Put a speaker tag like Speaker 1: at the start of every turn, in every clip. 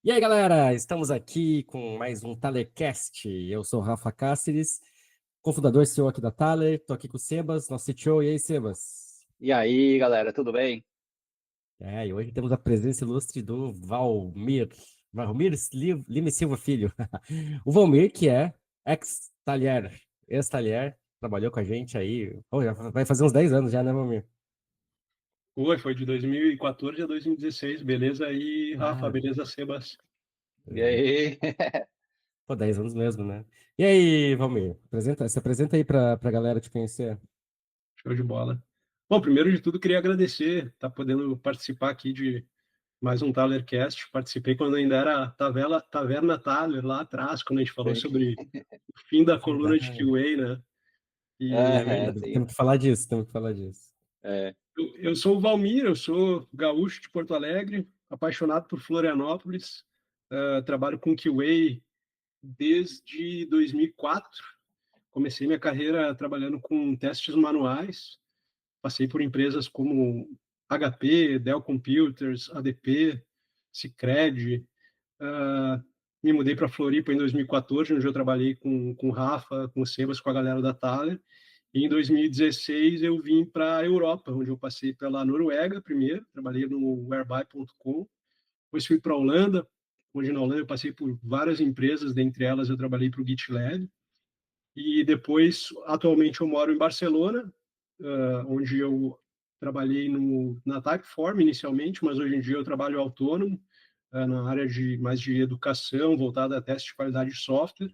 Speaker 1: E aí, galera, estamos aqui com mais um Talercast. Eu sou o Rafa Cáceres, cofundador e CEO aqui da Thaler. Estou aqui com o Sebas, nosso CTO. E aí, Sebas?
Speaker 2: E aí, galera, tudo bem?
Speaker 1: E hoje temos a presença ilustre do Valmir Lima e Silva Filho. O Valmir, que é ex-Talher, trabalhou com a gente aí. Já vai fazer uns 10 anos já, né, Valmir?
Speaker 3: Foi de 2014 a 2016, beleza aí, Rafa,
Speaker 1: Ah,
Speaker 3: beleza, Sebas?
Speaker 2: E aí?
Speaker 1: pô, 10 anos mesmo, né? E aí, Valmir, se apresenta aí pra galera te conhecer.
Speaker 3: Show de bola. Bom, primeiro de tudo, queria agradecer, tá podendo participar aqui de mais um Talercast. Participei quando ainda era Taverna Thaler, lá atrás, quando a gente falou
Speaker 2: Sim.
Speaker 3: sobre o fim da coluna de
Speaker 1: Verdade.
Speaker 3: QA, né?
Speaker 1: É
Speaker 3: E
Speaker 1: verdade,
Speaker 2: Sim.
Speaker 1: temos que falar disso, temos que falar disso.
Speaker 2: É.
Speaker 3: eu sou o Valmir, eu sou gaúcho de Porto Alegre, apaixonado por Florianópolis, trabalho com QA desde 2004. Comecei minha carreira trabalhando com testes manuais, passei por empresas como HP, Dell Computers, ADP, Sicredi. Me mudei para Floripa em 2014, onde eu trabalhei com o Rafa, com o Sebas, com a galera da Thaler. E em 2016 eu vim para a Europa, onde eu passei pela Noruega primeiro, trabalhei no whereby.com, depois fui para a Holanda, onde na Holanda eu passei por várias empresas, dentre elas eu trabalhei para o GitLab. E depois, atualmente, eu moro em Barcelona, onde eu trabalhei na Typeform inicialmente, mas hoje em dia eu trabalho autônomo, na área mais de educação, voltada a teste de qualidade de software.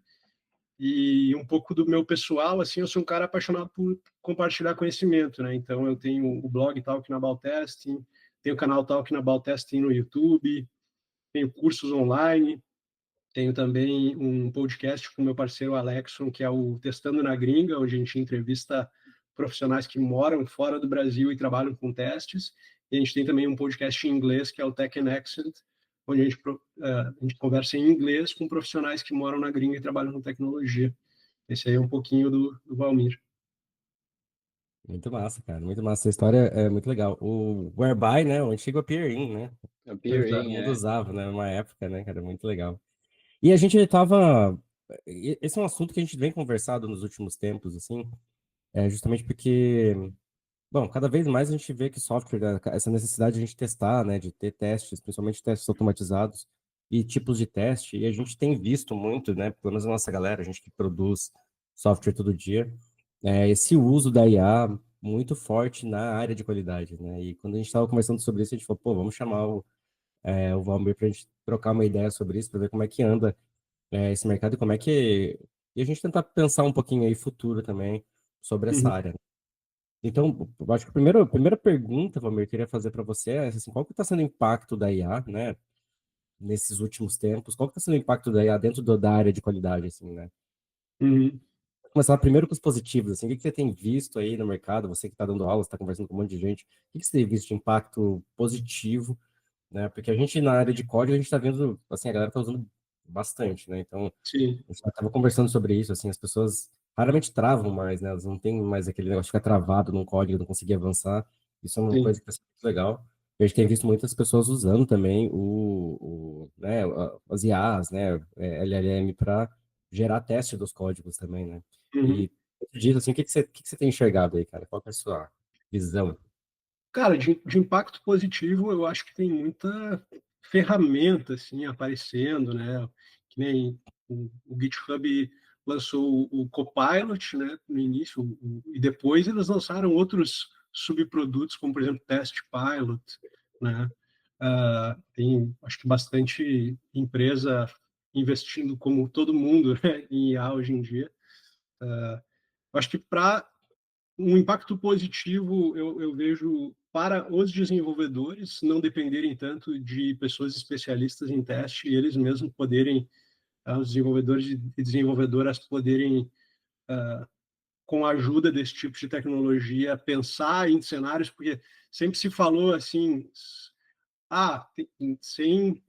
Speaker 3: E um pouco do meu pessoal, assim, eu sou um cara apaixonado por compartilhar conhecimento, né? Então, eu tenho o blog Talking About Testing, tenho o canal Talking About Testing no YouTube, tenho cursos online, tenho também um podcast com meu parceiro Alexson, que é o Testando na Gringa, onde a gente entrevista profissionais que moram fora do Brasil e trabalham com testes. E a gente tem também um podcast em inglês, que é o Tech and Accent, onde a gente conversa em inglês com profissionais que moram na gringa e trabalham com tecnologia. Esse aí é um pouquinho do Valmir.
Speaker 1: Muito massa, cara, muito massa. Essa história é muito legal. O Whereby, né, o antigo Appearing, né? Todo
Speaker 2: Appearing,
Speaker 1: mundo
Speaker 2: é.
Speaker 1: usava, né, numa época, né, cara, muito legal. E a gente tava... Esse é um assunto que a gente vem conversado nos últimos tempos, assim, justamente porque, bom, cada vez mais a gente vê que software, né, essa necessidade de a gente testar, né, de ter testes, principalmente testes automatizados e tipos de teste, e a gente tem visto muito, né, pelo menos a nossa galera, a gente que produz software todo dia, esse uso da IA muito forte na área de qualidade, né, e quando a gente estava conversando sobre isso, a gente falou, pô, vamos chamar o Valmir para a gente trocar uma ideia sobre isso, para ver como é que anda esse mercado e como é que... E a gente tentar pensar um pouquinho aí futuro também sobre essa
Speaker 3: Uhum,
Speaker 1: área. Então, eu acho que a primeira pergunta, Valmir, que eu queria fazer para você é assim, qual que está sendo o impacto da IA, né, nesses últimos tempos? Qual que está sendo o impacto da IA dentro da área de qualidade, assim, né?
Speaker 3: uhum,
Speaker 1: Vou começar primeiro com os positivos, assim, o que que você tem visto aí no mercado? Você que está dando aula, está conversando com um monte de gente, o que que você tem visto de impacto positivo, né? Porque a gente na área de código a gente está vendo, assim, a galera está usando bastante, né? Então
Speaker 3: sim,
Speaker 1: a gente estava conversando sobre isso, assim, as pessoas raramente travam mais, né? Elas não têm mais aquele negócio de ficar travado num código, não conseguir avançar. Isso é uma
Speaker 3: sim.
Speaker 1: coisa que está sendo muito legal. E a gente tem visto muitas pessoas usando também né, as IAs, né, LLM, para gerar teste dos códigos também, né?
Speaker 3: Uhum.
Speaker 1: E diz assim, o que que você tem enxergado aí, cara? Qual que é a sua visão?
Speaker 3: Cara, de impacto positivo, eu acho que tem muita ferramenta assim aparecendo, né? Que nem o GitHub lançou o Copilot, né, no início, e depois eles lançaram outros subprodutos, como por exemplo Test Pilot, né? Tem, acho que bastante empresa investindo, como todo mundo, né, em IA hoje em dia. Acho que para um impacto positivo eu vejo para os desenvolvedores não dependerem tanto de pessoas especialistas em teste e eles mesmos poderem, os desenvolvedores e desenvolvedoras poderem, com a ajuda desse tipo de tecnologia, pensar em cenários, porque sempre se falou assim, sem,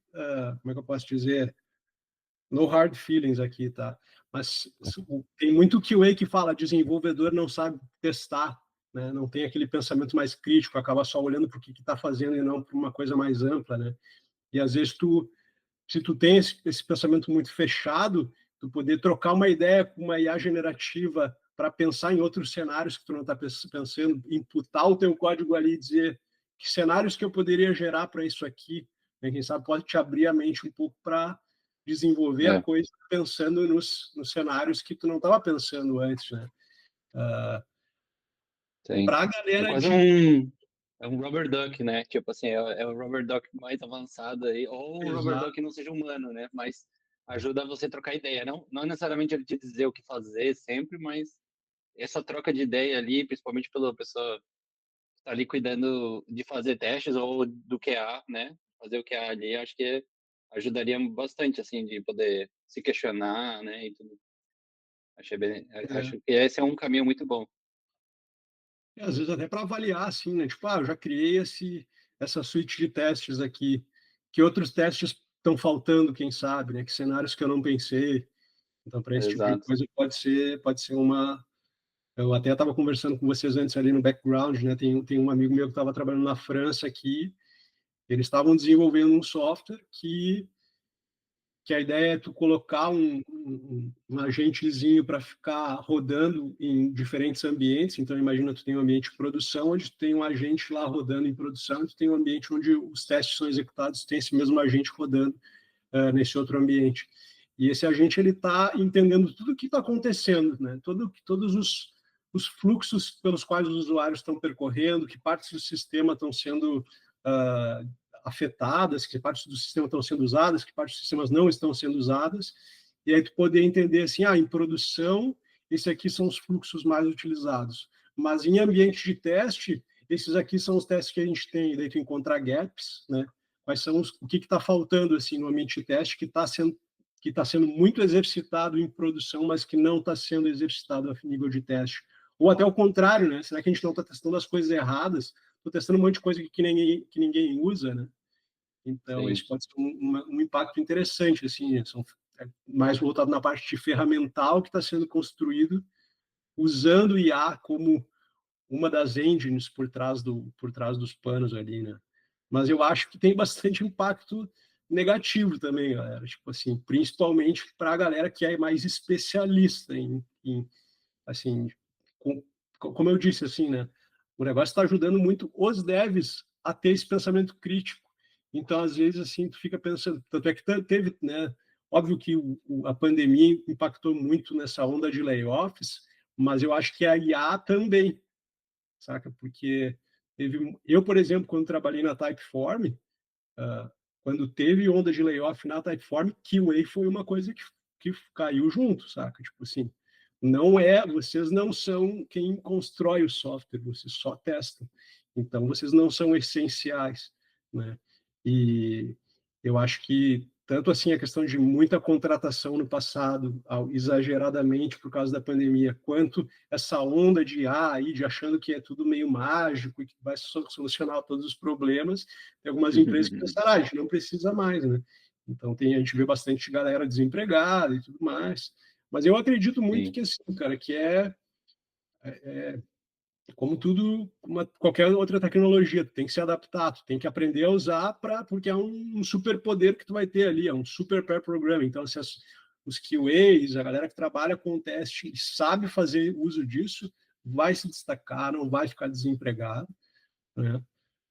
Speaker 3: como é que eu posso dizer, no hard feelings aqui, tá? Mas tem muito QA que fala desenvolvedor não sabe testar. né? Não tem aquele pensamento mais crítico, acaba só olhando para o que está fazendo e não para uma coisa mais ampla, né? E às vezes se tu tem esse pensamento muito fechado, tu poder trocar uma ideia com uma IA generativa para pensar em outros cenários que tu não está pensando, imputar o teu código ali e dizer que cenários que eu poderia gerar para isso aqui, né? Quem sabe pode te abrir a mente um pouco para desenvolver a coisa pensando nos cenários que tu não estava pensando antes, né?
Speaker 2: Sim.
Speaker 3: Para a
Speaker 2: É
Speaker 3: galera
Speaker 2: quase
Speaker 3: de...
Speaker 2: um rubber duck, né? Tipo assim, é o rubber duck mais avançado aí, ou um rubber duck
Speaker 3: Exato.
Speaker 2: que não seja humano, né? Mas ajuda você a trocar ideia. Não necessariamente ele te dizer o que fazer sempre, mas essa troca de ideia ali, principalmente pela pessoa que está ali cuidando de fazer testes ou do QA, né? Fazer o QA ali, acho que ajudaria bastante, assim, de poder se questionar, né? E tudo.
Speaker 3: É.
Speaker 2: Acho que esse é um caminho muito bom.
Speaker 3: Às vezes até para avaliar, assim, né? Tipo, eu já criei essa suite de testes aqui. Que outros testes estão faltando, quem sabe, né? Que cenários que eu não pensei. Então, para esse tipo de
Speaker 2: Exato.
Speaker 3: coisa, pode ser uma. Eu até estava conversando com vocês antes ali no background, né? Tem um amigo meu que estava trabalhando na França aqui. Eles estavam desenvolvendo um software que a ideia é tu colocar um agentezinho para ficar rodando em diferentes ambientes. Então, imagina, tu tem um ambiente de produção, onde tu tem um agente lá rodando em produção, e tu tem um ambiente onde os testes são executados, tu tem esse mesmo agente rodando nesse outro ambiente. E esse agente ele está entendendo tudo o que está acontecendo, né? Todos os fluxos pelos quais os usuários estão percorrendo, que partes do sistema estão sendo afetadas, que partes do sistema estão sendo usadas, que partes dos sistemas não estão sendo usadas, e aí tu poder entender assim, em produção, esses aqui são os fluxos mais utilizados, mas em ambiente de teste, esses aqui são os testes que a gente tem, e daí tu encontrar gaps, né? Quais são o que está faltando assim no ambiente de teste que está sendo muito exercitado em produção, mas que não está sendo exercitado a nível de teste. Ou até o contrário, né? Será que a gente não está testando as coisas erradas? Estou testando um monte de coisa que ninguém usa, né? Então,
Speaker 2: Sim,
Speaker 3: isso pode ser um impacto interessante, assim, mais voltado na parte de ferramental que está sendo construído usando o IA como uma das engines por trás dos panos ali, né? Mas eu acho que tem bastante impacto negativo também, galera. Tipo assim, principalmente para a galera que é mais especialista em assim, com, como eu disse, assim, né? O negócio está ajudando muito os devs a ter esse pensamento crítico. Então, às vezes, assim, tu fica pensando, tanto é que teve, né? Óbvio que a pandemia impactou muito nessa onda de layoffs, mas eu acho que a IA também, saca? Porque eu, por exemplo, quando trabalhei na Typeform, quando teve onda de layoff na Typeform, QA foi uma coisa que caiu junto, saca? Tipo assim, vocês não são quem constrói o software, vocês só testam. Então, vocês não são essenciais, né? E eu acho que tanto assim a questão de muita contratação no passado, exageradamente por causa da pandemia, quanto essa onda de aí de achando que é tudo meio mágico e que vai solucionar todos os problemas, tem algumas empresas que pensaram, a gente não precisa mais, né? Então a gente vê bastante galera desempregada e tudo mais. Mas eu acredito muito
Speaker 2: sim,
Speaker 3: que assim, cara, que como tudo, qualquer outra tecnologia, tu tem que se adaptar, tu tem que aprender a usar porque é um superpoder que tu vai ter ali, é um super pair programming. Então, se os QAs, a galera que trabalha com o teste sabe fazer uso disso, vai se destacar, não vai ficar desempregado, né?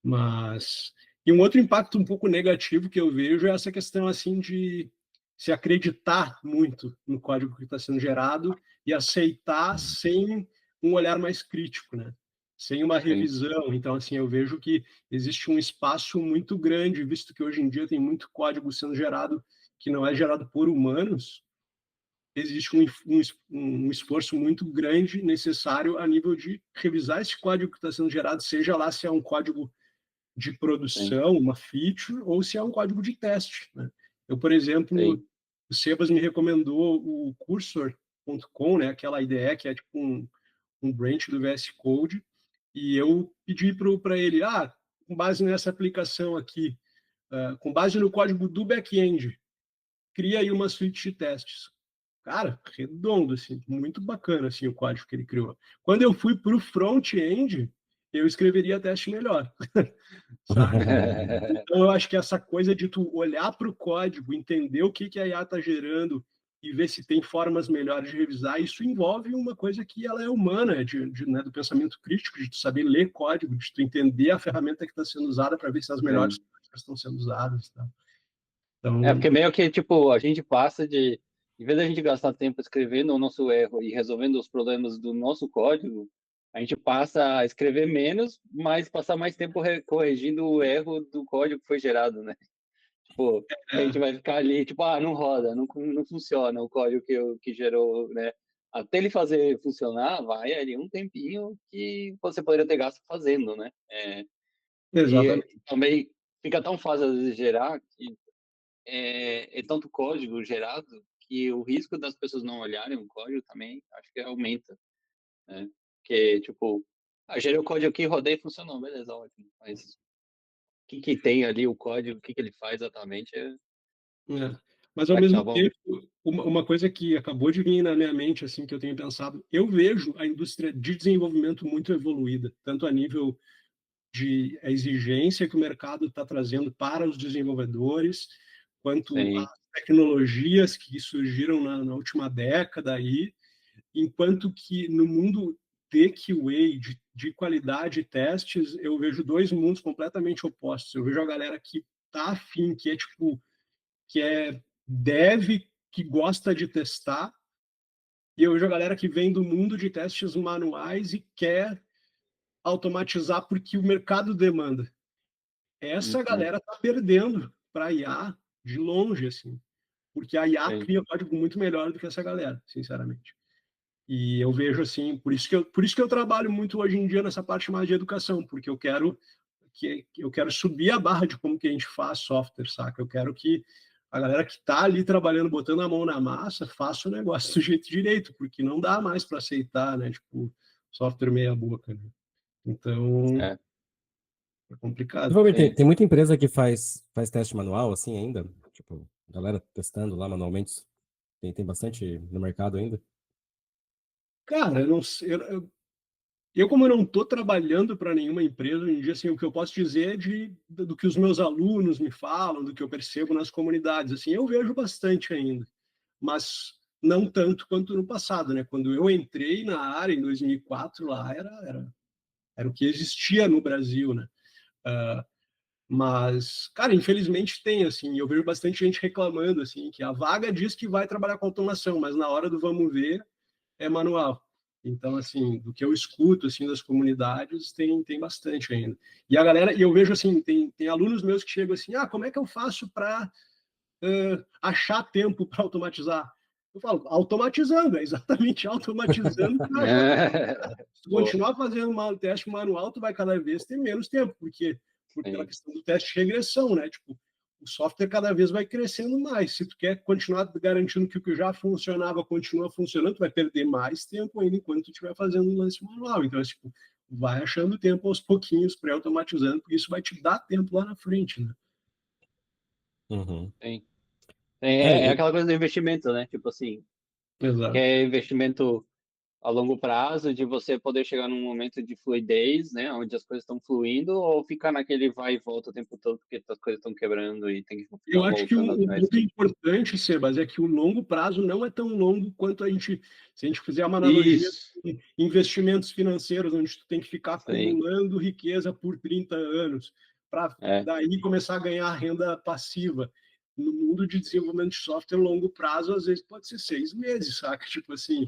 Speaker 3: Mas e um outro impacto um pouco negativo que eu vejo é essa questão assim de se acreditar muito no código que está sendo gerado e aceitar sem um olhar mais crítico, né? Sem uma
Speaker 2: sim,
Speaker 3: revisão. Então, assim, eu vejo que existe um espaço muito grande, visto que hoje em dia tem muito código sendo gerado que não é gerado por humanos, existe um esforço muito grande necessário a nível de revisar esse código que está sendo gerado, seja lá se é um código de
Speaker 2: sim,
Speaker 3: produção, uma feature, ou se é um código de teste, né? Eu, por exemplo,
Speaker 2: sim.
Speaker 3: o Sebas me recomendou o Cursor.com, né? Aquela IDE que é tipo um branch do VS Code, e eu pedi para ele, com base nessa aplicação aqui, com base no código do back-end, cria aí uma suite de testes. cara, redondo, assim, muito bacana, assim, o código que ele criou. Quando eu fui para o front-end, eu escreveria teste melhor, saca? Então, eu acho que essa coisa de tu olhar para o código, entender o que, que a IA está gerando e ver se tem formas melhores de revisar, isso envolve uma coisa que ela é humana, né, do pensamento crítico, de tu saber ler código, de tu entender a ferramenta que está sendo usada para ver se as melhores
Speaker 2: Sim.
Speaker 3: estão sendo usadas. Tá?
Speaker 2: É,
Speaker 3: Então,
Speaker 2: porque meio que, tipo, a gente passa em vez da gente gastar tempo escrevendo o nosso erro e resolvendo os problemas do nosso código, a gente passa a escrever menos, mas passar mais tempo corrigindo o erro do código que foi gerado, né? Tipo, que a gente
Speaker 3: é,
Speaker 2: vai ficar ali, tipo, não roda, não funciona o código que gerou, né? Até ele fazer funcionar, vai ali um tempinho que você poderia ter gasto fazendo, né? E
Speaker 3: exatamente.
Speaker 2: também fica tão fácil às vezes gerar que é tanto código gerado que o risco das pessoas não olharem o código também acho que aumenta, né? Porque, tipo, gerei o código aqui, rodei e funcionou, beleza, ótimo. Mas o que tem ali o código, o que ele faz exatamente,
Speaker 3: É. Mas ao
Speaker 2: será que tá
Speaker 3: mesmo
Speaker 2: bom?
Speaker 3: tempo, uma coisa que acabou de vir na minha mente, assim, que eu tenho pensado, eu vejo a indústria de desenvolvimento muito evoluída, tanto a nível de a exigência que o mercado está trazendo para os desenvolvedores, quanto
Speaker 2: Sim,
Speaker 3: as tecnologias que surgiram na última década aí, enquanto que no mundo de QA, de qualidade e testes, eu vejo dois mundos completamente opostos. Eu vejo a galera que tá afim, que é dev, que gosta de testar, e eu vejo a galera que vem do mundo de testes manuais e quer automatizar porque o mercado demanda. Essa
Speaker 2: uhum,
Speaker 3: galera está perdendo para a IA de longe, assim, porque a IA
Speaker 2: sim,
Speaker 3: cria código muito melhor do que essa galera, sinceramente. E eu vejo assim, por isso que eu trabalho muito hoje em dia nessa parte mais de educação, porque eu quero subir a barra de como que a gente faz software, saca? Eu quero que a galera que está ali trabalhando, botando a mão na massa, faça o negócio do jeito direito, porque não dá mais para aceitar, né? Tipo, software meia boca, né? Então,
Speaker 2: é,
Speaker 3: é complicado.
Speaker 1: Provavelmente tem,
Speaker 2: sim.
Speaker 1: tem muita empresa que faz teste manual, assim, ainda. Tipo, galera testando lá manualmente. Tem bastante no mercado ainda.
Speaker 3: Cara, eu não sei, como eu não estou trabalhando para nenhuma empresa hoje em dia, assim, o que eu posso dizer é do que os meus alunos me falam, do que eu percebo nas comunidades, assim, eu vejo bastante ainda, mas não tanto quanto no passado, né? Quando eu entrei na área em 2004, lá era o que existia no Brasil, né? Mas, cara, infelizmente tem, assim, eu vejo bastante gente reclamando, assim, que a vaga diz que vai trabalhar com automação, mas na hora do vamos ver, é manual. Então, assim, do que eu escuto, assim, das comunidades, tem bastante ainda. E a galera, e eu vejo, assim, tem alunos meus que chegam assim, como é que eu faço para achar tempo para automatizar? Eu falo, automatizando, é exatamente automatizando que vai achar. Se tu
Speaker 2: Boa,
Speaker 3: continuar fazendo teste manual, tu vai cada vez ter menos tempo, porque por pela
Speaker 2: sim,
Speaker 3: questão do teste de regressão, né? Tipo, o software cada vez vai crescendo mais. Se tu quer continuar garantindo que o que já funcionava continua funcionando, tu vai perder mais tempo ainda enquanto tu estiver fazendo um lance manual. Então, tipo, vai achando tempo aos pouquinhos, pré-automatizando, porque isso vai te dar tempo lá na frente, né?
Speaker 1: Uhum.
Speaker 2: sim.
Speaker 1: É,
Speaker 2: É aquela coisa do investimento, né? Tipo assim, que
Speaker 3: Exato.
Speaker 2: é investimento a longo prazo, de você poder chegar num momento de fluidez, né, onde as coisas estão fluindo, ou ficar naquele vai e volta o tempo todo porque as coisas estão quebrando e tem que ficar
Speaker 3: Eu acho que
Speaker 2: voltando
Speaker 3: o
Speaker 2: atrás.
Speaker 3: ponto importante, Sebas, é que o longo prazo não é tão longo quanto se a gente fizer uma analogia
Speaker 2: Isso,
Speaker 3: com investimentos financeiros, onde tu tem que ficar
Speaker 2: sim,
Speaker 3: acumulando riqueza por 30 anos, para
Speaker 2: é,
Speaker 3: daí começar a ganhar renda passiva. No mundo de desenvolvimento de software, longo prazo, às vezes pode ser 6 meses, saca? Tipo assim,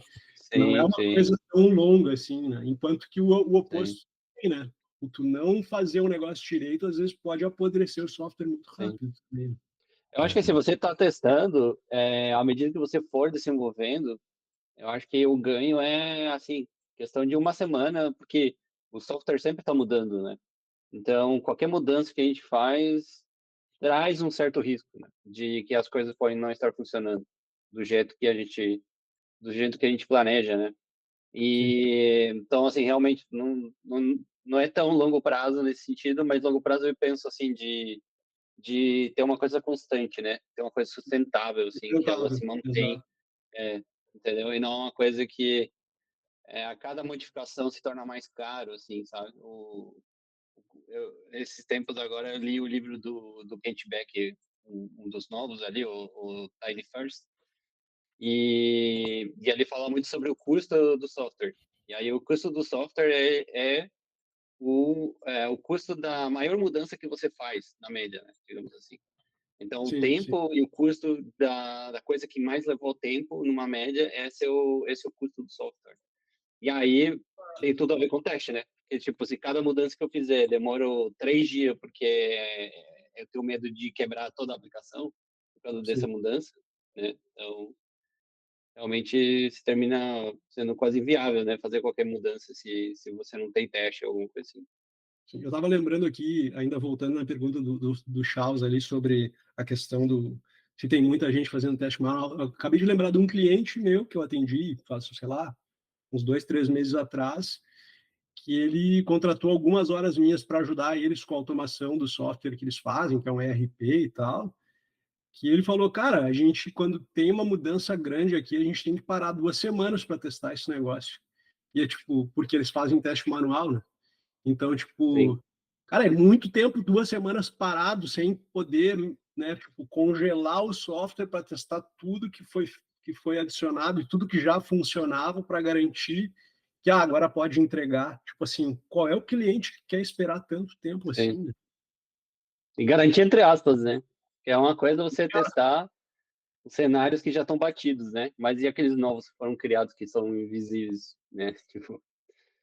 Speaker 3: não é
Speaker 2: sim,
Speaker 3: uma
Speaker 2: sim,
Speaker 3: coisa tão longa assim, né? Enquanto que o
Speaker 2: sim,
Speaker 3: oposto tem, né? O tu não fazer um negócio direito, às vezes pode apodrecer o software muito
Speaker 2: sim.
Speaker 3: rápido também, né?
Speaker 2: Eu acho que se
Speaker 1: uhum.
Speaker 2: você está testando, à medida que você for desenvolvendo, eu acho que o ganho é, assim, questão de uma semana, porque o software sempre está mudando, né? Então, qualquer mudança que a gente faz traz um certo risco, né? De que as coisas podem não estar funcionando do jeito que a gente, do jeito que a gente planeja, né?
Speaker 3: Sim.
Speaker 2: E então, assim, realmente não é tão longo prazo nesse sentido, mas longo prazo eu penso assim de ter uma coisa constante, né? Ter uma coisa sustentável, assim, que ela
Speaker 3: Sustentável,
Speaker 2: se mantém
Speaker 3: exato.
Speaker 2: Entendeu? E não é uma coisa que a cada modificação se torna mais caro, assim, sabe? Esses tempos agora eu li o livro do Kent Beck, um dos novos ali, o Tiny First, e ele fala muito sobre o custo do software. E aí o custo do software o custo da maior mudança que você faz, na média, né, digamos assim. Então, o
Speaker 3: Sim, sim.
Speaker 2: tempo e o custo da coisa que mais levou tempo, numa média, esse é o custo do software. E aí, tem tudo a ver com o teste, né? Porque, tipo, se cada mudança que eu fizer demorou 3 dias, porque eu tenho medo de quebrar toda a aplicação por causa dessa
Speaker 3: Sim.
Speaker 2: mudança, né? Então, realmente se termina sendo quase inviável, né? Fazer qualquer mudança se você não tem teste ou alguma coisa assim.
Speaker 3: Eu estava lembrando aqui, ainda voltando na pergunta do Charles ali sobre a questão do se tem muita gente fazendo teste manual. Eu acabei de lembrar de um cliente meu que eu atendi, faço, sei lá, uns 2, 3 meses atrás, que ele contratou algumas horas minhas para ajudar eles com a automação do software que eles fazem, que é um ERP e tal. Que ele falou, cara, a gente, quando tem uma mudança grande aqui, a gente tem que parar 2 semanas para testar esse negócio. E é tipo, porque eles fazem teste manual, né? Então,
Speaker 2: Sim,
Speaker 3: tipo, cara, é muito tempo, 2 semanas parado, sem poder, né, tipo, congelar o software para testar tudo que foi adicionado e tudo que já funcionava para garantir que agora pode entregar. Tipo assim, qual é o cliente que quer esperar tanto tempo
Speaker 2: sim.
Speaker 3: assim? Né?
Speaker 2: E garantir entre aspas, né? Que é uma coisa você testar os cenários que já estão batidos, né? Mas e aqueles novos que foram criados que são invisíveis, né? Tipo,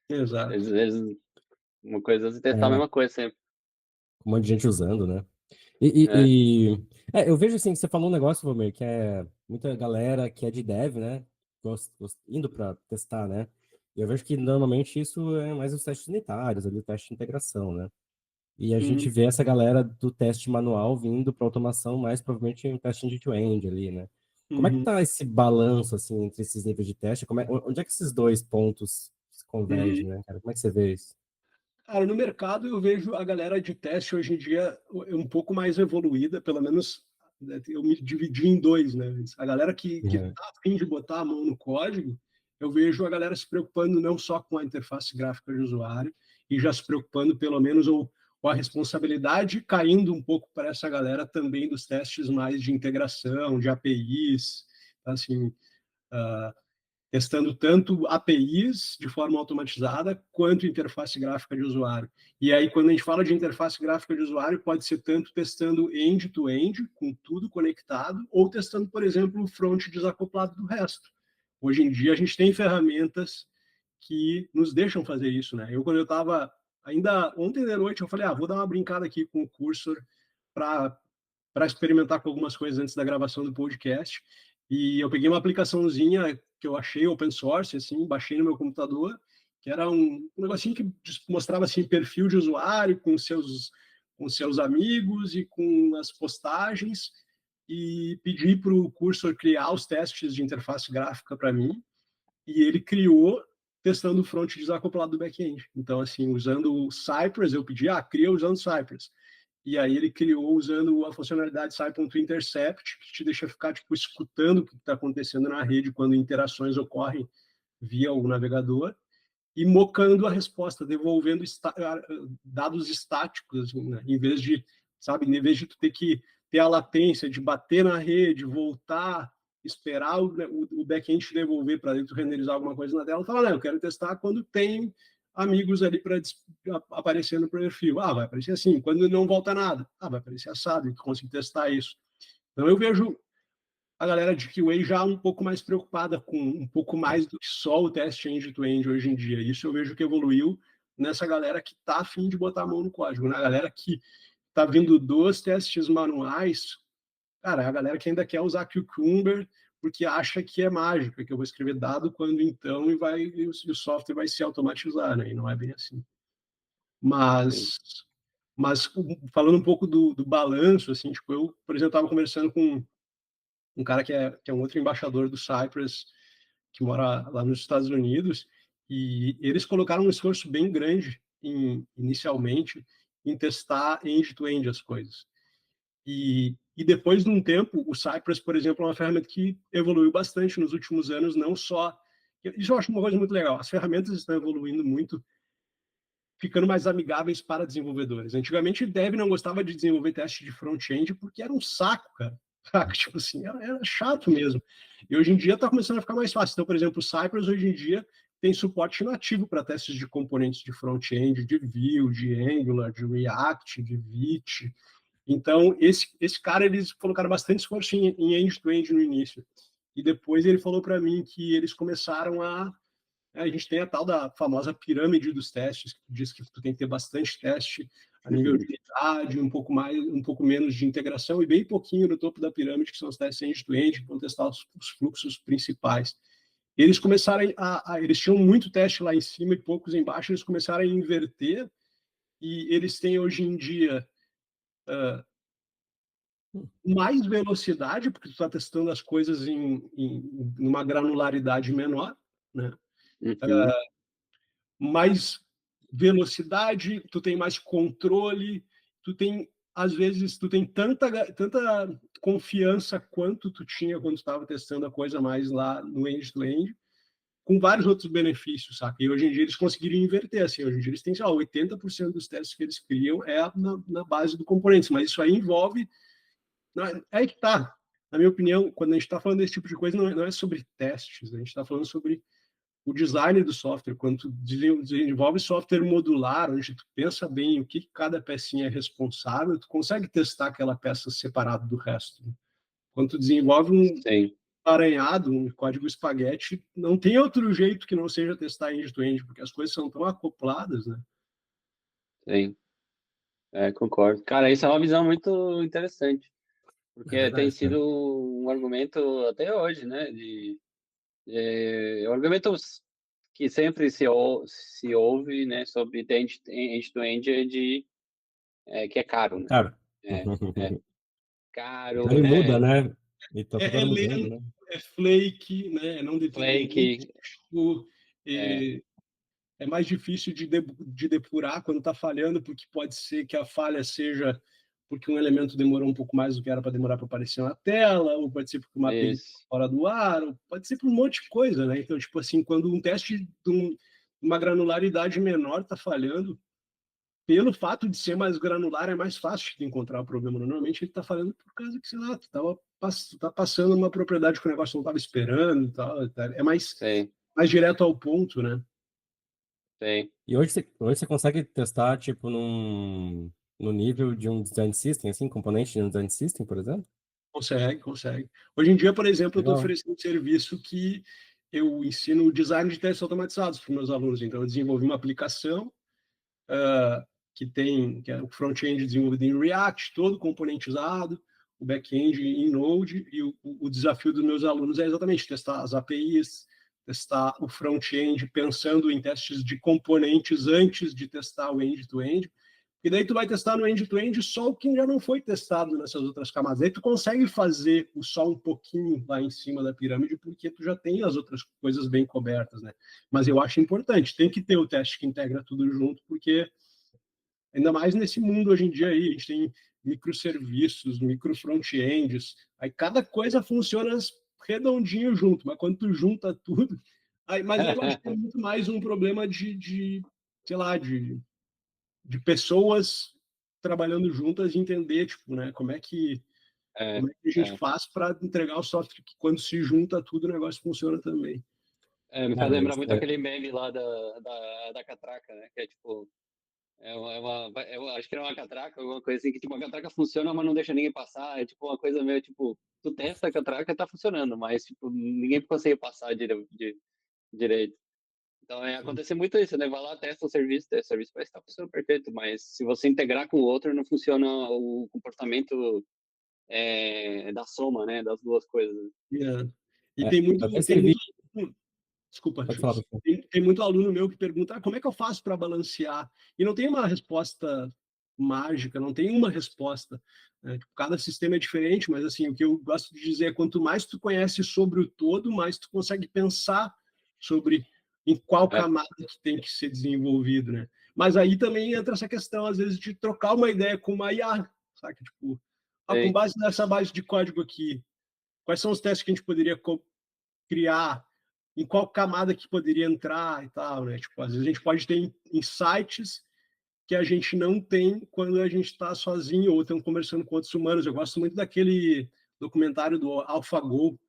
Speaker 3: Exato.
Speaker 2: às vezes uma coisa é você testar a
Speaker 1: É,
Speaker 2: mesma coisa sempre.
Speaker 1: um monte de gente usando, né?
Speaker 2: É.
Speaker 1: Eu vejo assim que você falou um negócio, Valmir, que é muita galera que é de dev, né? Indo para testar, né? E eu vejo que normalmente isso é mais os testes unitários, ali, o teste de integração, né? E a gente
Speaker 3: Uhum.
Speaker 1: vê essa galera do teste manual vindo para automação, mais provavelmente um teste end-to-end ali, né? Como é que
Speaker 3: Uhum.
Speaker 1: tá esse balanço, assim, entre esses níveis de teste? Onde é que esses dois pontos se convergem,
Speaker 3: Uhum.
Speaker 1: né, cara? Como é que você vê isso?
Speaker 3: Cara, no mercado eu vejo a galera de teste hoje em dia um pouco mais evoluída, pelo menos né, eu me dividi em dois, né? A galera que
Speaker 1: Uhum.
Speaker 3: tá a fim de botar a mão no código, eu vejo a galera se preocupando não só com a interface gráfica de usuário, e já se preocupando pelo menos, ou a responsabilidade caindo um pouco para essa galera também dos testes mais de integração, de APIs, assim, uh, testando tanto APIs de forma automatizada quanto interface gráfica de usuário. E aí, quando a gente fala de interface gráfica de usuário, pode ser tanto testando end-to-end, com tudo conectado, ou testando, por exemplo, o front desacoplado do resto. Hoje em dia, a gente tem ferramentas que nos deixam fazer isso, né? Quando eu estava, ainda ontem de noite, eu falei, vou dar uma brincada aqui com o Cursor para experimentar com algumas coisas antes da gravação do podcast. E eu peguei uma aplicaçãozinha que eu achei open source, assim, baixei no meu computador, que era um negocinho que mostrava assim perfil de usuário com seus amigos e com as postagens, e pedi para o Cursor criar os testes de interface gráfica para mim, e ele criou testando o front desacoplado do back-end. Então, assim, usando o Cypress, eu pedi, cria usando Cypress. E aí ele criou usando a funcionalidade Sci.intercept, que te deixa ficar tipo, escutando o que está acontecendo na rede quando interações ocorrem via o navegador, e mocando a resposta, devolvendo dados estáticos, assim, né? Em vez de, sabe, em vez de tu ter que ter a latência de bater na rede, voltar, esperar o back-end te devolver para dentro renderizar alguma coisa na tela, fala, não, eu quero testar quando tem amigos ali para aparecer no perfil. Vai aparecer assim. Quando não volta nada, vai aparecer assado, e tu consegue testar isso. Então eu vejo a galera de QA já um pouco mais preocupada com um pouco mais do que só o teste end-to-end hoje em dia. Isso eu vejo que evoluiu nessa galera que está afim de botar a mão no código, né? A galera que está vindo dos testes manuais, cara, é a galera que ainda quer usar Cucumber porque acha que é mágica, que eu vou escrever dado quando então e o software vai se automatizar, né? E não é bem assim.
Speaker 2: Sim.
Speaker 3: Mas falando um pouco do balanço, assim, tipo, eu, por exemplo, estava conversando com um cara que é um outro embaixador do Cypress, que mora lá nos Estados Unidos, e eles colocaram um esforço bem grande, inicialmente, em testar end-to-end as coisas. E E depois de um tempo, o Cypress, por exemplo, é uma ferramenta que evoluiu bastante nos últimos anos, não só... Isso eu acho uma coisa muito legal. As ferramentas estão evoluindo muito, ficando mais amigáveis para desenvolvedores. Antigamente, o dev não gostava de desenvolver teste de front-end porque era um saco, cara. Tipo assim, era chato mesmo. E hoje em dia está começando a ficar mais fácil. Então, por exemplo, o Cypress hoje em dia tem suporte nativo para testes de componentes de front-end, de Vue, de Angular, de React, de Vite. Então, esse cara, eles colocaram bastante esforço em end-to-end no início. E depois ele falou para mim que eles começaram a gente tem a tal da famosa pirâmide dos testes, que diz que tu tem que ter bastante teste a nível de unidade, um pouco menos de integração, e bem pouquinho no topo da pirâmide, que são os testes end-to-end, que vão testar os fluxos principais. Eles começaram eles tinham muito teste lá em cima e poucos embaixo, eles começaram a inverter, e eles têm hoje em dia mais velocidade, porque tu está testando as coisas em uma granularidade menor, né?
Speaker 2: Uhum.
Speaker 3: Mais velocidade, tu tem mais controle, tu tem, às vezes, tu tem tanta confiança quanto tu tinha quando estava testando a coisa mais lá no end-to-end, com vários outros benefícios, saca? E hoje em dia eles conseguiram inverter, assim, hoje em dia eles têm, sei lá, 80% dos testes que eles criam na base do componente, mas isso aí envolve... É que tá, na minha opinião, quando a gente está falando desse tipo de coisa, não é sobre testes, a gente está falando sobre o design do software. Quando tu desenvolve software modular, onde tu pensa bem o que cada pecinha é responsável, tu consegue testar aquela peça separado do resto. Quando tu desenvolve um
Speaker 2: Sim,
Speaker 3: paranhado, um código espaguete, não tem outro jeito que não seja testar end-to-end, porque as coisas são tão acopladas, né?
Speaker 2: sim. Concordo. Cara, isso é uma visão muito interessante,
Speaker 1: É
Speaker 2: porque tem
Speaker 1: verdade, cara.
Speaker 2: sido um argumento até hoje, né? Um argumento que sempre se ouve, né, sobre end-to-end que é caro, né?
Speaker 1: Cara,
Speaker 2: É, é
Speaker 1: então
Speaker 2: caro,
Speaker 1: ele muda,
Speaker 2: né?
Speaker 1: né? E tá toda
Speaker 3: É
Speaker 1: hora
Speaker 3: lento,
Speaker 1: mudando, né?
Speaker 3: é flake, né? É não determinístico,
Speaker 2: Flake, é,
Speaker 3: é mais difícil de depurar quando está falhando, porque pode ser que a falha seja porque um elemento demorou um pouco mais do que era para demorar para aparecer na tela, ou pode ser porque uma API está
Speaker 2: isso,
Speaker 3: fora do ar, ou pode ser por um monte de coisa, né? Então, tipo assim, quando um teste de uma granularidade menor está falhando, pelo fato de ser mais granular, é mais fácil de encontrar o problema. Normalmente ele está falhando por causa que, sei lá, tu tá passando uma propriedade que o negócio não estava esperando e tal. É
Speaker 2: sim,
Speaker 3: mais direto ao ponto, né?
Speaker 2: sim.
Speaker 1: E hoje você consegue testar, tipo, no nível de um design system, assim, componente de um design system, por exemplo?
Speaker 3: Consegue. Hoje em dia, por exemplo, eu estou
Speaker 1: Legal.
Speaker 3: oferecendo um serviço que eu ensino design de testes automatizados para os meus alunos. Então, eu desenvolvi uma aplicação que é o front-end desenvolvido em React, todo componentizado, o back-end em Node, e o desafio dos meus alunos é exatamente testar as APIs, testar o front-end pensando em testes de componentes antes de testar o end-to-end, e daí tu vai testar no end-to-end só o que já não foi testado nessas outras camadas. Aí tu consegue fazer o só um pouquinho lá em cima da pirâmide, porque tu já tem as outras coisas bem cobertas, né? Mas eu acho importante, tem que ter o teste que integra tudo junto, porque ainda mais nesse mundo hoje em dia aí, a gente tem microserviços, micro front-ends, aí cada coisa funciona redondinho junto, mas quando tu junta tudo, mas aí eu acho que é muito mais um problema sei lá, de pessoas trabalhando juntas e entender, tipo, né,
Speaker 2: É,
Speaker 3: como é que a gente
Speaker 2: é.
Speaker 3: faz para entregar o software que quando se junta tudo o negócio funciona também.
Speaker 2: Me faz
Speaker 1: Cara,
Speaker 2: lembrar
Speaker 1: isso
Speaker 2: muito aquele meme lá da catraca, né? Que é tipo, eu acho que era uma catraca, alguma coisa assim, que tipo, a catraca funciona, mas não deixa ninguém passar. É tipo uma coisa meio tipo, tu testa a catraca e tá funcionando, mas tipo, ninguém consegue passar direito. Então, acontece muito isso, né? Vai lá, testa o serviço vai estar funcionando perfeito, mas se você integrar com o outro, não funciona o comportamento da soma, né? Das duas coisas.
Speaker 3: E
Speaker 1: é,
Speaker 3: tem
Speaker 1: eu até
Speaker 3: tem
Speaker 1: escrevi,
Speaker 3: muito Desculpa,
Speaker 1: pode falar,
Speaker 3: Chus.
Speaker 1: pessoal.
Speaker 3: Tem muito aluno meu que pergunta como é que eu faço para balancear? E não tem uma resposta mágica, não tem uma resposta. Né? Tipo, cada sistema é diferente, mas assim, o que eu gosto de dizer é quanto mais tu conhece sobre o todo, mais tu consegue pensar sobre em qual
Speaker 2: É,
Speaker 3: camada que tem que ser desenvolvido, né? Mas aí também entra essa questão, às vezes, de trocar uma ideia com uma IA, sabe? Tipo, com base nessa base de código aqui, quais são os testes que a gente poderia criar, em qual camada que poderia entrar e tal, né? Tipo, às vezes a gente pode ter insights que a gente não tem quando a gente está sozinho ou estamos conversando com outros humanos. Eu gosto muito daquele documentário do AlphaGo,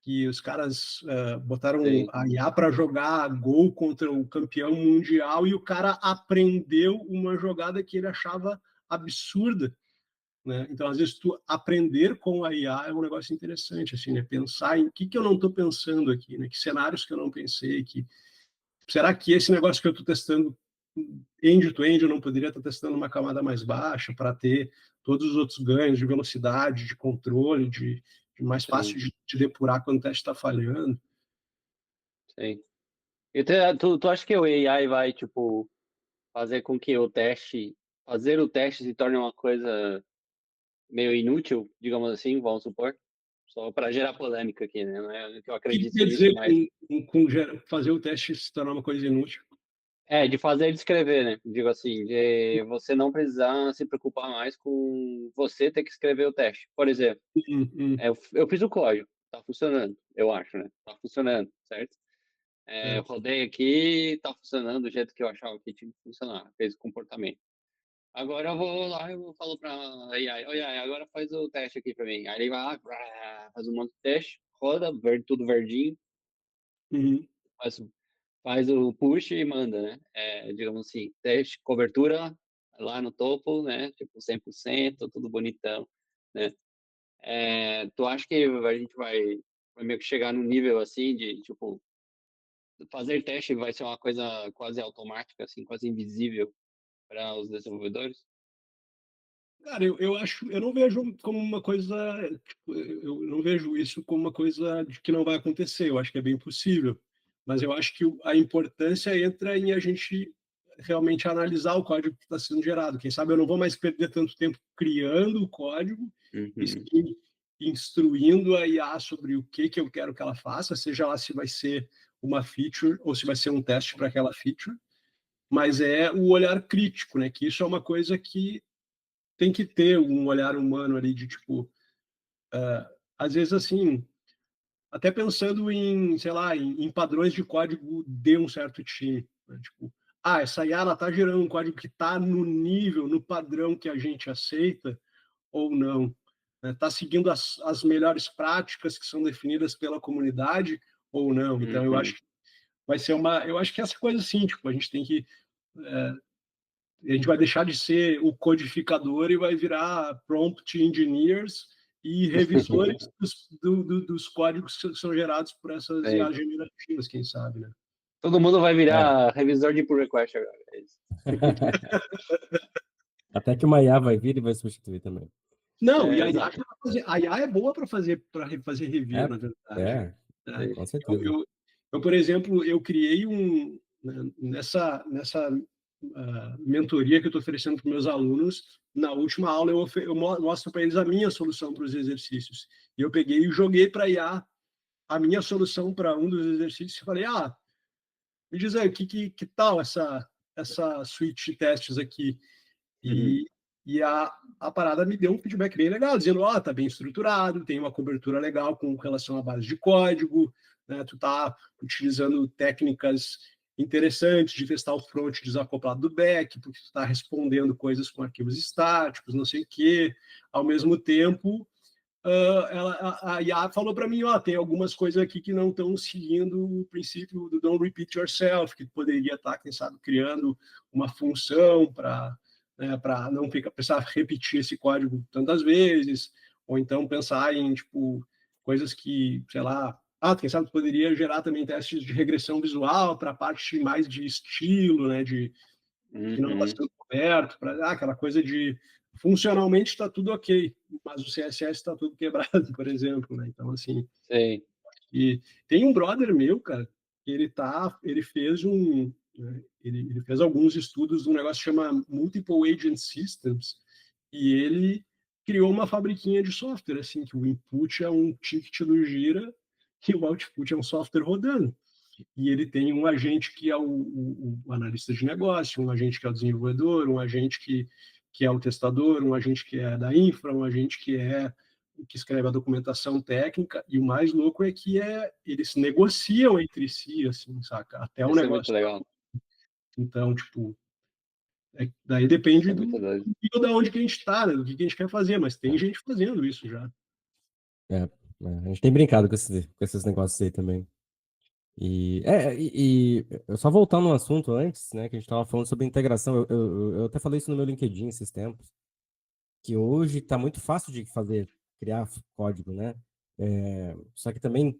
Speaker 3: que os caras botaram a IA para jogar Go contra o campeão mundial e o cara aprendeu uma jogada que ele achava absurda, né? Então, às vezes, tu aprender com a IA é um negócio interessante, assim, né? Pensar em que eu não estou pensando aqui, né? Que cenários que eu não pensei, será que esse negócio que eu estou testando end-to-end eu não poderia estar testando uma camada mais baixa para ter todos os outros ganhos de velocidade, de controle, de mais fácil de depurar quando o teste está falhando.
Speaker 2: Sim. E tu acha que o AI vai, tipo, fazer com que fazer o teste se torne uma coisa meio inútil, digamos assim, vamos supor? Só para gerar polêmica aqui, né? Não é que eu
Speaker 3: O que
Speaker 2: acredito
Speaker 3: quer
Speaker 2: nisso,
Speaker 3: dizer
Speaker 2: mas
Speaker 3: com fazer o teste se tornar uma coisa inútil?
Speaker 2: de fazer e de escrever, né? Digo assim, de você não precisar se preocupar mais com você ter que escrever o teste. Por exemplo, eu fiz o código, tá funcionando, eu acho, né? Tá funcionando, certo? Eu rodei aqui, tá funcionando do jeito que eu achava que tinha que funcionar, fez o comportamento. Agora eu vou lá e falo pra AI, oi, AI, agora faz o teste aqui pra mim. Aí ele vai lá, faz um monte de teste, roda, tudo verdinho, faz, faz o push e manda, né? Digamos assim, teste, cobertura lá no topo, né? Tipo 100%, tudo bonitão, né? Tu acha que a gente vai meio que chegar no nível assim de, tipo, fazer teste vai ser uma coisa quase automática, assim, quase invisível para os desenvolvedores?
Speaker 3: Cara, eu acho, eu não vejo como uma coisa, tipo, eu não vejo isso como uma coisa de que não vai acontecer. Eu acho que é bem possível, mas eu acho que a importância entra em a gente realmente analisar o código que está sendo gerado. Quem sabe eu não vou mais perder tanto tempo criando o código e
Speaker 2: Uhum.
Speaker 3: sim instruindo a IA sobre o que eu quero que ela faça, seja lá se vai ser uma feature ou se vai ser um teste para aquela feature. Mas é o olhar crítico, né? Que isso é uma coisa que tem que ter um olhar humano ali de tipo, às vezes assim, até pensando em, sei lá, em padrões de código de um certo time, né? Tipo, essa IA ela tá gerando um código que está no nível, no padrão que a gente aceita ou não, né? Tá seguindo as melhores práticas que são definidas pela comunidade ou não. Então eu acho
Speaker 2: Uhum.
Speaker 3: que vai ser eu acho que essa coisa assim, tipo, a gente tem que a gente vai deixar de ser o codificador e vai virar prompt engineers e revisores dos códigos que são gerados por essas
Speaker 2: Sim.
Speaker 3: IAs generativas, quem sabe, né?
Speaker 2: Todo mundo vai
Speaker 1: É.
Speaker 2: virar revisor de pull request agora. É isso.
Speaker 1: Até que uma IA vai vir e vai substituir também.
Speaker 3: Não, e
Speaker 2: Exato.
Speaker 3: a IA é boa para fazer review,
Speaker 1: É,
Speaker 3: na verdade.
Speaker 1: é,
Speaker 3: Né?
Speaker 1: com
Speaker 3: Eu,
Speaker 1: certeza.
Speaker 3: eu, por exemplo, eu criei nessa mentoria que eu estou oferecendo para meus alunos. Na última aula eu mostro para eles a minha solução para os exercícios. E eu peguei e joguei para a IA a minha solução para um dos exercícios e falei, me diz aí, que tal essa suite de testes aqui?
Speaker 2: Uhum.
Speaker 3: E a parada me deu um feedback bem legal, dizendo, tá bem estruturado, tem uma cobertura legal com relação à base de código, né? Tu tá utilizando técnicas interessantes de testar o front desacoplado do back, porque tu está respondendo coisas com arquivos estáticos, não sei o quê. Ao mesmo tempo, a IA falou para mim, tem algumas coisas aqui que não estão seguindo o princípio do don't repeat yourself, que poderia estar, quem sabe, criando uma função para não precisar repetir esse código tantas vezes, ou então pensar em tipo coisas que, sei lá, quem sabe poderia gerar também testes de regressão visual para a parte mais de estilo, né, que não está
Speaker 2: Uhum.
Speaker 3: sendo coberto, para aquela coisa de funcionalmente está tudo ok, mas o CSS está tudo quebrado, por exemplo, né? Então, assim,
Speaker 2: Sim.
Speaker 3: e tem um brother meu, cara, que ele fez ele fez alguns estudos de um negócio que chama Multiple Agent Systems, e ele criou uma fabriquinha de software, assim, que o input é um ticket do Gira e o output é um software rodando. E ele tem um agente que é o analista de negócio, um agente que é o desenvolvedor, um agente que é o testador, um agente que é da infra, um agente que escreve a documentação técnica, e o mais louco é que eles negociam entre si, assim, saca? Até o
Speaker 2: Isso é muito
Speaker 3: negócio.
Speaker 2: legal.
Speaker 3: Então, tipo, daí depende
Speaker 2: Isso é
Speaker 3: do
Speaker 2: muito doido.
Speaker 3: nível da onde que a gente está, né? Do que a gente quer fazer, mas tem gente fazendo isso já.
Speaker 1: É, a gente tem brincado com esses negócios aí também. E eu só voltar no assunto antes, né, que a gente estava falando sobre integração, eu até falei isso no meu LinkedIn esses tempos, que hoje está muito fácil de fazer, criar código, né? Só que também,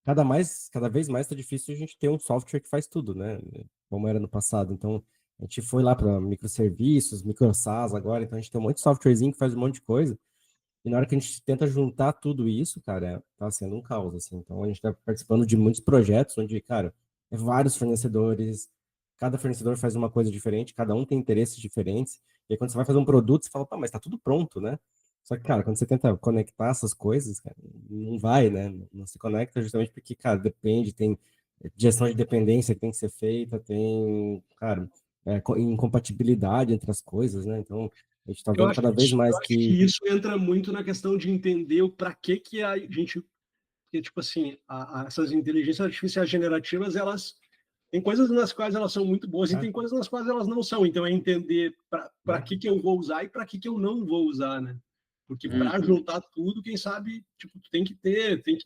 Speaker 1: cada vez mais está difícil a gente ter um software que faz tudo, né? Como era no passado. Então, a gente foi lá para microserviços, micro SaaS agora, então a gente tem um monte de softwarezinho que faz um monte de coisa. E na hora que a gente tenta juntar tudo isso, cara, tá sendo um caos, assim. Então a gente tá participando de muitos projetos onde, cara, é vários fornecedores, cada fornecedor faz uma coisa diferente, cada um tem interesses diferentes. E aí quando você vai fazer um produto, você fala, pá, mas tá tudo pronto, né? Só que, cara, quando você tenta conectar essas coisas, cara, não vai, né? Não se conecta justamente porque, cara, depende, tem gestão de dependência que tem que ser feita, tem, cara, incompatibilidade entre as coisas, né? Então, a gente tá
Speaker 3: Eu
Speaker 1: vendo
Speaker 3: acho,
Speaker 1: cada vez
Speaker 3: eu
Speaker 1: mais
Speaker 3: acho que
Speaker 1: que
Speaker 3: isso entra muito na questão de entender o para que a gente. Porque, tipo assim, essas inteligências artificiais generativas, elas. Tem coisas nas quais elas são muito boas e
Speaker 1: é,
Speaker 3: tem coisas nas quais elas não são. Então, é entender para
Speaker 1: né?
Speaker 3: que eu vou usar e para que eu não vou usar, né? Porque para
Speaker 2: Uhum.
Speaker 3: juntar tudo, quem sabe, tipo, tu tem que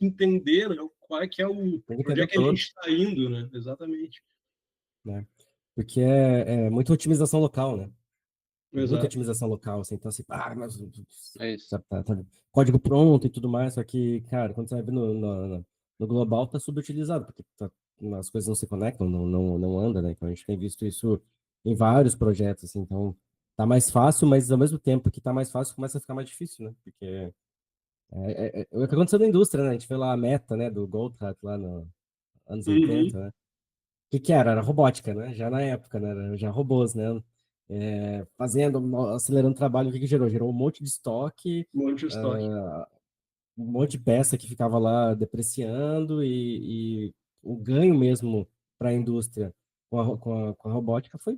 Speaker 3: entender, né, qual é que é o.
Speaker 1: Tem que
Speaker 3: Onde
Speaker 1: entender
Speaker 3: é
Speaker 1: o
Speaker 3: que a gente
Speaker 1: todo,
Speaker 3: está indo, né? Exatamente.
Speaker 1: né? Porque é muita otimização local, né? Muita
Speaker 3: Exato.
Speaker 1: otimização local, assim, então assim, mas
Speaker 2: É isso.
Speaker 1: tá código pronto e tudo mais, só que, cara, quando você vai ver no global, tá subutilizado, porque as coisas não se conectam, não anda, né? Então a gente tem visto isso em vários projetos, assim, então tá mais fácil, mas ao mesmo tempo que tá mais fácil, começa a ficar mais difícil, né? Porque é o que aconteceu na indústria, né? A gente vê lá a meta, né, do Goldhat lá nos anos
Speaker 3: Uhum.
Speaker 1: 80, né? Que era? Era robótica, né? Já na época, né? Era já robôs, né? Acelerando o trabalho, o que que gerou? Gerou um monte de estoque,
Speaker 3: Um monte de estoque.
Speaker 1: um monte de peça que ficava lá depreciando e o ganho mesmo para a indústria com a robótica foi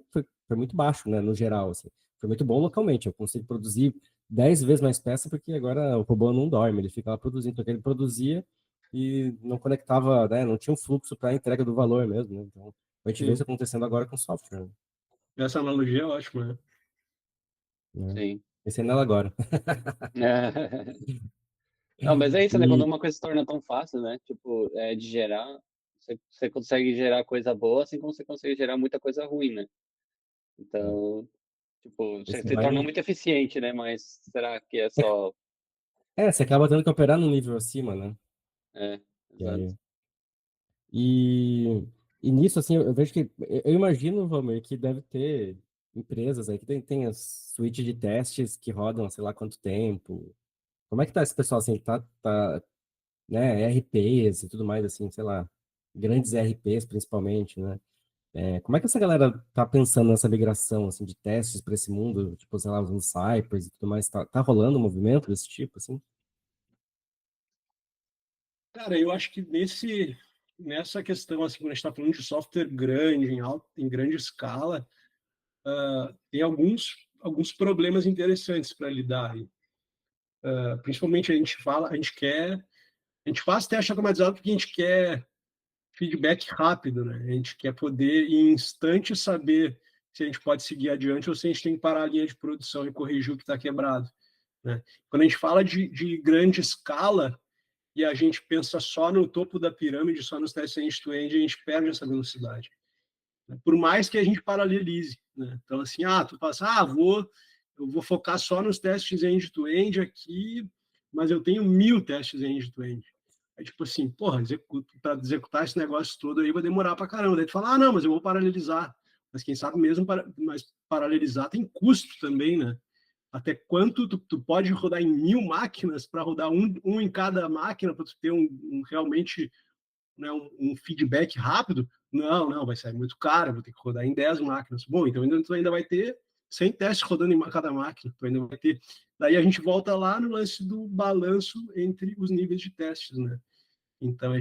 Speaker 1: muito baixo, né? No geral, assim. Foi muito bom localmente. Eu consigo produzir 10 vezes mais peça porque agora o robô não dorme, ele fica lá produzindo. Então, ele produzia e não conectava, né? Não tinha um fluxo para a entrega do valor mesmo, né? Então, a gente vê isso
Speaker 3: Sim.
Speaker 1: acontecendo agora com software,
Speaker 3: Essa analogia é ótima, né?
Speaker 1: né?
Speaker 2: Sim.
Speaker 1: Pensei nela agora.
Speaker 2: Não, mas é isso, né? Quando
Speaker 1: E,
Speaker 2: uma coisa se torna tão fácil, né? Tipo, de gerar, você consegue gerar coisa boa, assim como você consegue gerar muita coisa ruim, né?
Speaker 1: é,
Speaker 2: Então, tipo, você
Speaker 1: você
Speaker 2: se torna
Speaker 1: vai.
Speaker 2: muito eficiente, né? Mas será que é só.
Speaker 1: Você acaba tendo que operar num nível acima, né?
Speaker 2: É,
Speaker 1: E
Speaker 2: exato.
Speaker 1: aí, E, e nisso, assim, eu vejo que, eu imagino, Valmir, que deve ter empresas aí que tem as suítes de testes que rodam há sei lá quanto tempo. Como é que tá esse pessoal, assim, né, RPs e tudo mais, assim, sei lá, grandes RPs principalmente, né? Como é que essa galera tá pensando nessa migração, assim, de testes para esse mundo, tipo, sei lá, usando Cypress e tudo mais, tá rolando um movimento desse tipo, assim?
Speaker 3: Cara, eu acho que nessa questão, assim, quando a gente está falando de software grande, em grande escala, tem alguns problemas interessantes para lidar aí. Principalmente a gente faz teste automatizado porque a gente quer feedback rápido, né? A gente quer poder, em instante, saber se a gente pode seguir adiante ou se a gente tem que parar a linha de produção e corrigir o que está quebrado, né? Quando a gente fala de grande escala, e a gente pensa só no topo da pirâmide, só nos testes end-to-end, a gente perde essa velocidade, né? Por mais que a gente paralelize, né? Então, assim, tu passa, eu vou focar só nos testes end-to-end aqui, mas eu tenho 1.000 testes end-to-end. É tipo assim, porra, para executar esse negócio todo aí vai demorar para caramba. Daí tu fala, não, mas eu vou paralelizar. Mas quem sabe mesmo, mas paralelizar tem custo também, né? Até quanto tu pode rodar em 1.000 máquinas para rodar um em cada máquina para tu ter realmente, né, um feedback rápido? Não, vai sair muito caro, vou ter que rodar em 10 máquinas. Bom, então tu ainda vai ter 100 testes rodando em cada máquina, tu ainda vai ter. Daí a gente volta lá no lance do balanço entre os níveis de testes, né? Então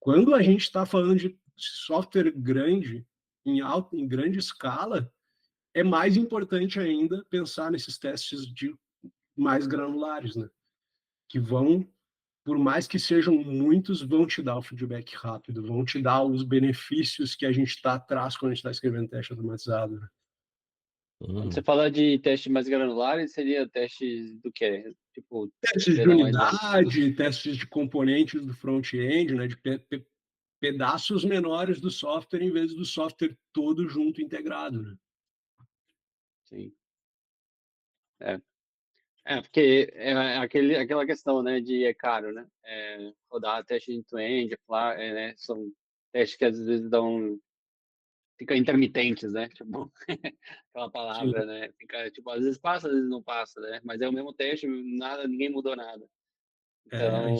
Speaker 3: quando a gente está falando de software grande, em grande escala, é mais importante ainda pensar nesses testes mais granulares, né? Que vão, por mais que sejam muitos, vão te dar o feedback rápido, vão te dar os benefícios que a gente está atrás quando a gente está escrevendo teste automatizado, né?
Speaker 2: Quando você fala de testes mais granulares, seria testes do quê? Tipo,
Speaker 3: Testes de
Speaker 2: dar um exemplo.
Speaker 3: unidade, testes de componentes do front-end, né? De pedaços menores do software em vez do software todo junto integrado, né?
Speaker 2: Sim. Porque é aquela questão, né, de é caro, né? Rodar teste end-to-end, né? São testes que às vezes ficam intermitentes, né? Tipo, aquela
Speaker 3: Sim.
Speaker 2: palavra, né? Fica, tipo, às vezes passa, às vezes não passa, né? Mas é o mesmo teste, ninguém mudou nada. Então,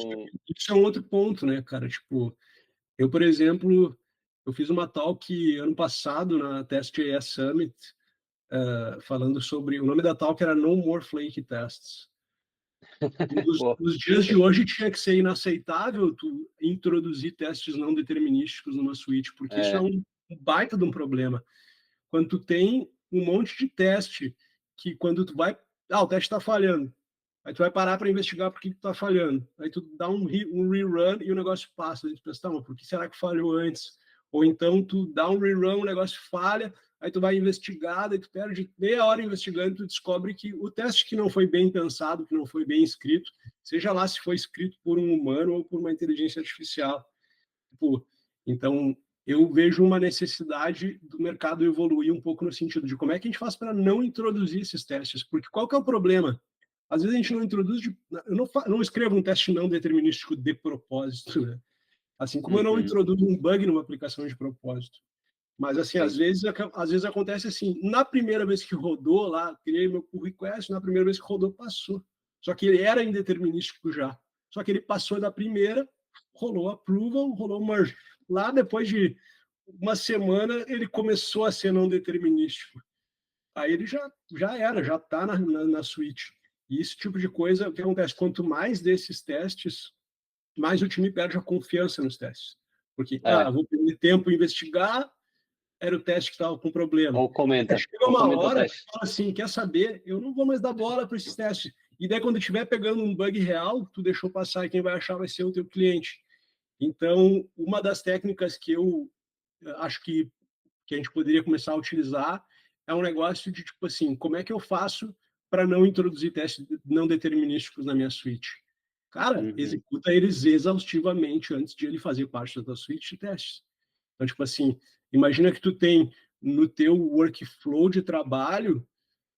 Speaker 3: Isso é um outro ponto, né, cara? Tipo, eu, por exemplo, eu fiz uma talk ano passado na Test.js Summit, falando sobre... O nome da talk era No More Flake Tests.
Speaker 2: pô,
Speaker 3: Nos dias de hoje tinha que ser inaceitável tu introduzir testes não determinísticos numa suíte, porque isso é um baita de um problema. Quando tu tem um monte de teste que quando tu vai... o teste está falhando. Aí tu vai parar para investigar por que tu tá falhando. Aí tu dá um rerun e o negócio passa. A gente pensa, tá, mas por que será que falhou antes? Ou então tu dá um rerun, o negócio falha, aí tu vai investigar, daí tu perde meia hora investigando e tu descobre que o teste que não foi bem pensado, que não foi bem escrito, seja lá se foi escrito por um humano ou por uma inteligência artificial. Tipo, então, eu vejo uma necessidade do mercado evoluir um pouco no sentido de como é que a gente faz para não introduzir esses testes, porque qual que é o problema? Às vezes a gente não introduz, eu não escrevo um teste não determinístico de propósito, né? Assim como eu não introduzo um bug numa aplicação de propósito. Mas, assim, às vezes acontece assim, na primeira vez que rodou lá, criei meu pull request, na primeira vez que rodou, passou. Só que ele era indeterminístico já. Só que ele passou da primeira, rolou approval, rolou merge. Lá, depois de uma semana, ele começou a ser não determinístico. Aí ele já era, já está na suite. E esse tipo de coisa, o que acontece? Quanto mais desses testes, mais o time perde a confiança nos testes. Porque, vou perder tempo em investigar, era o teste que estava com problema.
Speaker 2: ou comenta.
Speaker 3: Chega
Speaker 2: Ou
Speaker 3: uma
Speaker 2: comenta o
Speaker 3: hora
Speaker 2: teste.
Speaker 3: que fala assim, quer saber? Eu não vou mais dar bola para esses testes. E daí, quando estiver pegando um bug real, tu deixou passar e quem vai achar vai ser o teu cliente. Então, uma das técnicas que eu acho que a gente poderia começar a utilizar é um negócio de, tipo assim, como é que eu faço para não introduzir testes não determinísticos na minha suite? Cara, executa eles exaustivamente antes de ele fazer parte da tua suite de testes. Então, tipo assim, imagina que tu tem no teu workflow de trabalho,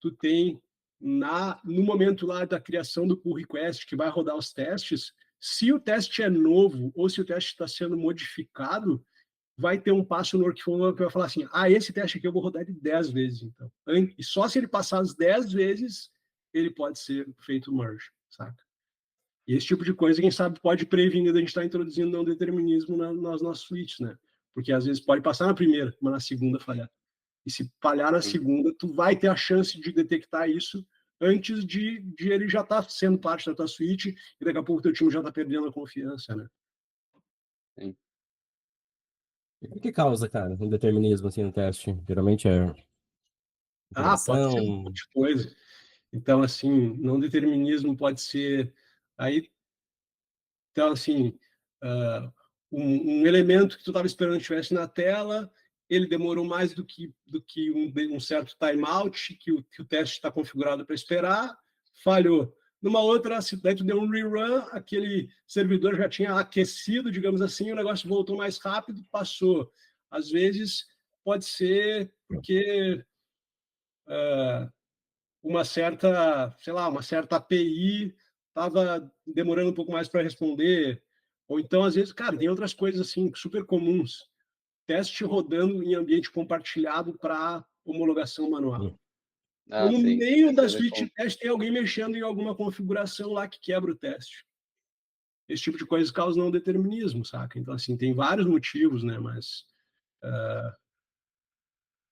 Speaker 3: tu tem no momento lá da criação do pull request que vai rodar os testes, se o teste é novo ou se o teste está sendo modificado, vai ter um passo no workflow que vai falar assim, esse teste aqui eu vou rodar ele 10 vezes, então. E só se ele passar as 10 vezes, ele pode ser feito merge, saca? E esse tipo de coisa, quem sabe, pode prevenir da gente estar introduzindo não determinismo nas nossas suítes, né? Porque às vezes pode passar na primeira, mas na segunda falhar. E se falhar na segunda, tu vai ter a chance de detectar isso antes de ele já estar sendo parte da tua suíte e daqui a pouco o teu time já está perdendo a confiança, né?
Speaker 2: Sim.
Speaker 1: E o que causa, cara, um determinismo assim no teste? Geralmente é
Speaker 3: Pode ser um
Speaker 1: integração.
Speaker 3: monte de coisa. Então, assim, não determinismo pode ser... Aí, então, assim, um elemento que tu estava esperando que estivesse na tela, ele demorou mais do que um certo timeout que o teste está configurado para esperar, falhou. Numa outra, daí tu deu um rerun, aquele servidor já tinha aquecido, digamos assim, o negócio voltou mais rápido, passou. Às vezes, pode ser porque uma certa, sei lá, uma certa API estava demorando um pouco mais para responder, ou então, às vezes, cara, tem outras coisas assim super comuns. Teste rodando em ambiente compartilhado para homologação manual. Ou no
Speaker 2: Sim.
Speaker 3: meio da
Speaker 2: Você vê
Speaker 3: suite
Speaker 2: como...
Speaker 3: de teste tem alguém mexendo em alguma configuração lá que quebra o teste. Esse tipo de coisa causa não determinismo, saca? Então, assim, tem vários motivos, né? Mas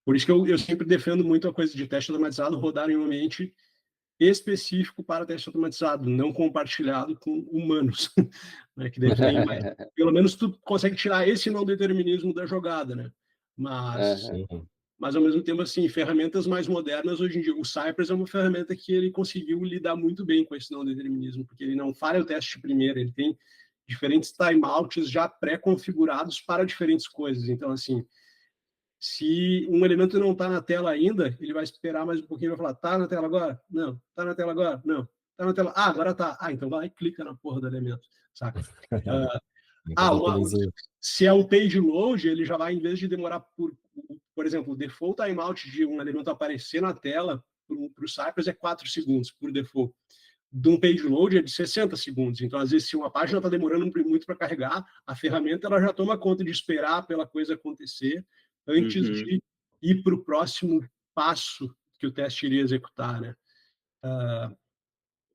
Speaker 3: por isso que eu sempre defendo muito a coisa de teste automatizado rodar em um ambiente específico para teste automatizado, não compartilhado com humanos, né? Que daí tu tem mais, pelo menos tu consegue tirar esse não determinismo da jogada, né? Mas
Speaker 1: Uhum.
Speaker 3: mas ao mesmo tempo, assim, ferramentas mais modernas hoje em dia. O Cypress é uma ferramenta que ele conseguiu lidar muito bem com esse não determinismo, porque ele não falha o teste primeiro, ele tem diferentes timeouts já pré-configurados para diferentes coisas. Então, assim, se um elemento não está na tela ainda, ele vai esperar mais um pouquinho e vai falar, tá na tela agora? Não. Tá na tela agora? Não. Tá na tela? Ah, agora tá. Ah, então vai lá e clica na porra do elemento, saca? Se é o page load, ele já vai, em vez de demorar por exemplo, o default timeout de um elemento aparecer na tela para o Cypress é 4 segundos por default. De um page load é de 60 segundos. Então, às vezes, se uma página está demorando muito para carregar, a ferramenta ela já toma conta de esperar pela coisa acontecer antes de ir para o próximo passo que o teste iria executar, né?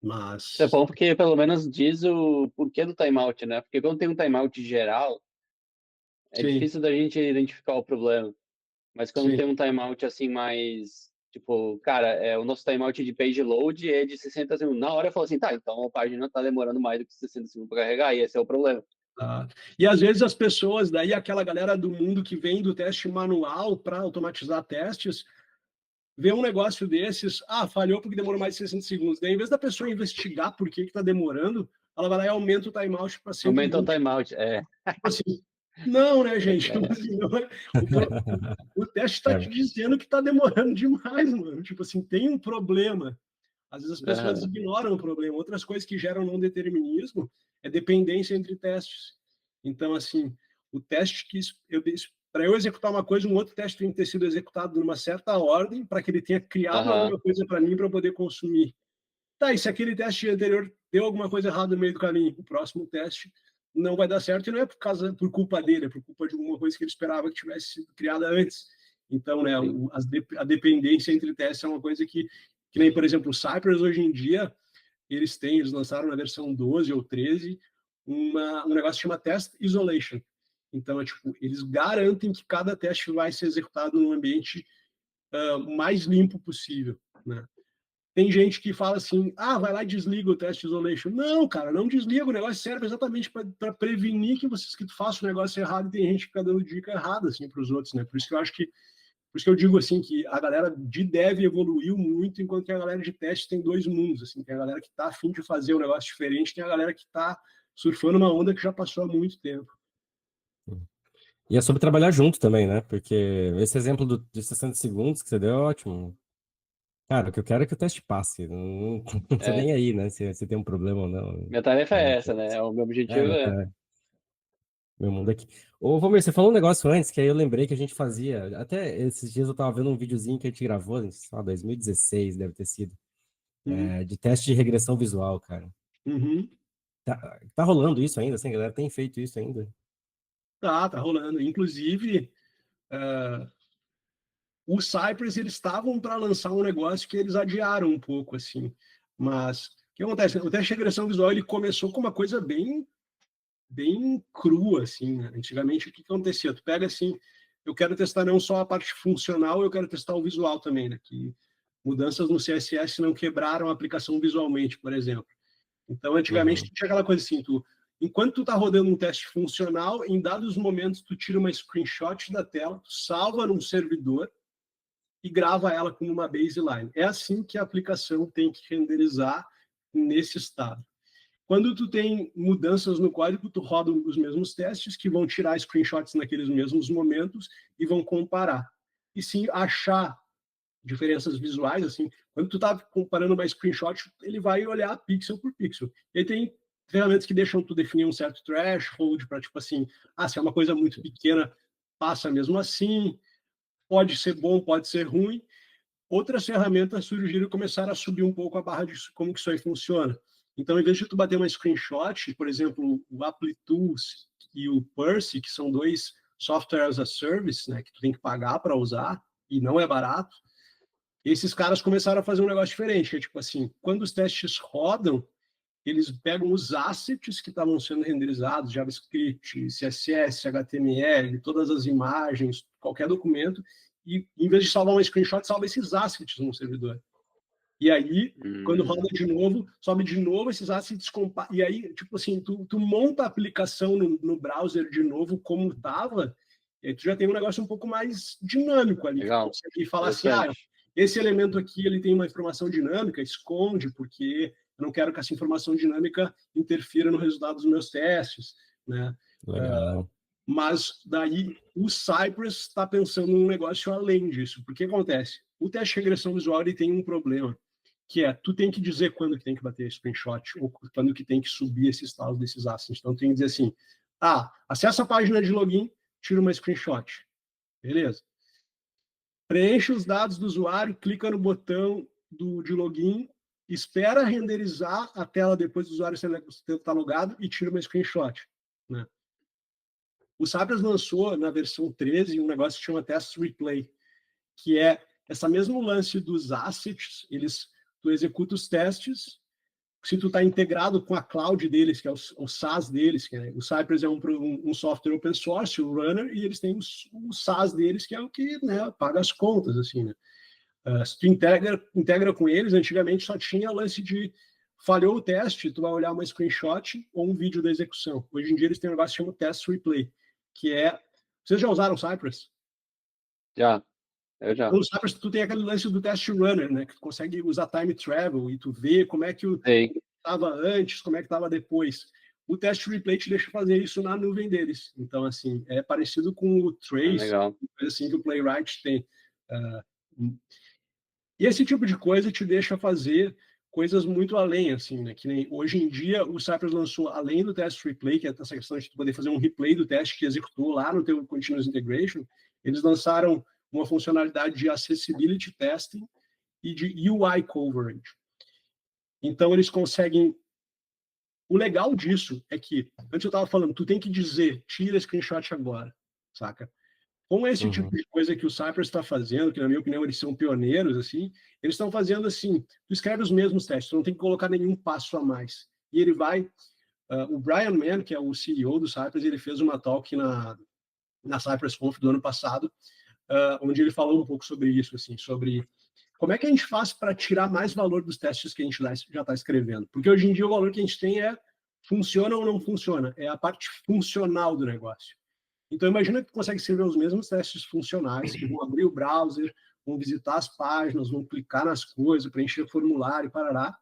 Speaker 3: Mas...
Speaker 2: Isso é bom porque pelo menos diz o porquê do timeout, né? Porque quando tem um timeout geral, é difícil da gente identificar o problema. Mas quando tem um timeout assim mais... Tipo, cara, o nosso timeout de page load é de 60 segundos. Na hora eu falo assim, tá, então a página tá demorando mais do que 60 segundos para carregar, e esse é o problema.
Speaker 3: E às vezes as pessoas, daí aquela galera do mundo que vem do teste manual para automatizar testes, vê um negócio desses, falhou porque demorou mais de 60 segundos. Daí, em vez da pessoa investigar por que está demorando, ela vai lá e aumenta o timeout para 120.
Speaker 2: Aumenta o timeout,
Speaker 3: Tipo assim, não, né, gente? O teste está te dizendo que está demorando demais, mano. Tipo assim, tem um problema. Às vezes as pessoas ignoram o problema. Outras coisas que geram não determinismo é dependência entre testes. Então, assim, o teste que para eu executar uma coisa, um outro teste tem que ter sido executado numa certa ordem para que ele tenha criado alguma coisa para mim para eu poder consumir. Tá, e se aquele teste anterior deu alguma coisa errada no meio do caminho, o próximo teste não vai dar certo, e não é por culpa dele, é por culpa de alguma coisa que ele esperava que tivesse sido criada antes. Então, né, a dependência entre testes é uma coisa que nem, por exemplo, o Cypress, hoje em dia, eles lançaram na versão 12 ou 13 um negócio que chama Test Isolation. Então, eles garantem que cada teste vai ser executado num ambiente mais limpo possível, né? Tem gente que fala assim, vai lá e desliga o Test Isolation. Não, cara, não desliga, o negócio serve exatamente para prevenir que tu faça o negócio errado, e tem gente que fica dando dica errada assim, para os outros, né? Por isso que eu digo assim, que a galera de dev evoluiu muito, enquanto que a galera de teste tem dois mundos, assim, tem a galera que está a fim de fazer um negócio diferente, tem a galera que está surfando uma onda que já passou há muito tempo.
Speaker 1: E é sobre trabalhar junto também, né? Porque esse exemplo de 60 segundos que você deu é ótimo. Cara, o que eu quero é que o teste passe. Não tô nem aí, né? Se tem um problema ou não.
Speaker 2: Minha tarefa é essa, né? O meu objetivo
Speaker 1: meu mundo aqui. Ô, Valmir, você falou um negócio antes, que aí eu lembrei que a gente fazia. Até esses dias eu tava vendo um videozinho que a gente gravou, sei lá, 2016 deve ter sido. De teste de regressão visual, cara. Tá rolando isso ainda, assim, a galera tem feito isso ainda?
Speaker 3: Tá rolando. Inclusive, o Cypress, eles estavam para lançar um negócio que eles adiaram um pouco, assim. Mas o que acontece? O teste de regressão visual ele começou com uma coisa bem crua, assim, né? Antigamente, o que acontecia? Tu pega assim, eu quero testar não só a parte funcional, eu quero testar o visual também, né? Que mudanças no CSS não quebraram a aplicação visualmente, por exemplo. Então, antigamente, tinha aquela coisa assim, enquanto tu tá rodando um teste funcional, em dados momentos, tu tira uma screenshot da tela, tu salva num servidor e grava ela como uma baseline. É assim que a aplicação tem que renderizar nesse estado. Quando tu tem mudanças no código, tu roda os mesmos testes que vão tirar screenshots naqueles mesmos momentos e vão comparar. E se achar diferenças visuais, assim, quando tu tá comparando uma screenshot, ele vai olhar pixel por pixel. E aí tem ferramentas que deixam tu definir um certo threshold para, tipo assim, se é uma coisa muito pequena, passa mesmo assim, pode ser bom, pode ser ruim. Outras ferramentas surgiram e começaram a subir um pouco a barra de como que isso aí funciona. Então, em vez de tu bater uma screenshot, por exemplo, o Applitools e o Percy, que são dois software as a service, né, que tu tem que pagar para usar, e não é barato, esses caras começaram a fazer um negócio diferente, que é tipo assim, quando os testes rodam, eles pegam os assets que estavam sendo renderizados, JavaScript, CSS, HTML, todas as imagens, qualquer documento, e em vez de salvar uma screenshot, salva esses assets no servidor. E aí, quando roda de novo, sobe de novo esses assets, e aí, tipo assim, tu monta a aplicação no browser de novo como estava, E aí tu já tem um negócio um pouco mais dinâmico ali, que tu
Speaker 2: Legal.
Speaker 3: consegue falar assim,
Speaker 2: Interessante.
Speaker 3: esse elemento aqui ele tem uma informação dinâmica, esconde, porque eu não quero que essa informação dinâmica interfira no resultado dos meus testes, né?
Speaker 1: Legal.
Speaker 3: Mas daí o Cypress está pensando num negócio além disso. Porque acontece? O teste de regressão visual ele tem um problema, que é tu tem que dizer quando que tem que bater screenshot ou quando que tem que subir esses estados desses assets. Então tem que dizer assim, acessa a página de login, tira uma screenshot. Beleza. Preenche os dados do usuário, clica no botão de login, espera renderizar a tela depois do usuário estar logado e tira uma screenshot. Né? O Cypress lançou na versão 13 um negócio que chama Test Replay, que é essa mesmo lance dos assets, tu executa os testes, se tu está integrado com a cloud deles, que é o SaaS deles, que o Cypress é um software open source, o runner, e eles têm o SaaS deles, que é o que, né, paga as contas, assim, né? Se tu integra com eles, antigamente só tinha lance de falhou o teste, tu vai olhar uma screenshot ou um vídeo da execução. Hoje em dia eles têm um negócio que chama Test Replay, que é... Vocês já usaram o Cypress?
Speaker 2: Eu já.
Speaker 3: No Cypress tu tem aquele lance do test runner, né? Que tu consegue usar time travel e tu vê como é que estava antes, como é que estava depois. O test replay te deixa fazer isso na nuvem deles. Então, assim, é parecido com o Trace,
Speaker 2: legal.
Speaker 3: coisa assim que o Playwright tem. E esse tipo de coisa te deixa fazer coisas muito além, assim, né? Que nem hoje em dia o Cypress lançou, além do test replay, que é essa questão de tu poder fazer um replay do teste que executou lá no teu Continuous Integration, eles lançaram uma funcionalidade de accessibility testing e de UI coverage. Então eles conseguem... O legal disso é que, antes eu estava falando, tu tem que dizer, tira screenshot agora, saca? Com esse tipo de coisa que o Cypress está fazendo, que na minha opinião eles são pioneiros, assim, eles estão fazendo assim, tu escreve os mesmos testes, tu não tem que colocar nenhum passo a mais. E ele vai... o Brian Mann, que é o CEO do Cypress, ele fez uma talk na Cypress Conf do ano passado, onde ele falou um pouco sobre isso, assim, sobre como é que a gente faz para tirar mais valor dos testes que a gente já está escrevendo. Porque hoje em dia o valor que a gente tem é funciona ou não funciona, é a parte funcional do negócio. Então, imagina que tu consegue escrever os mesmos testes funcionais, que vão abrir o browser, vão visitar as páginas, vão clicar nas coisas, preencher formulário, parará,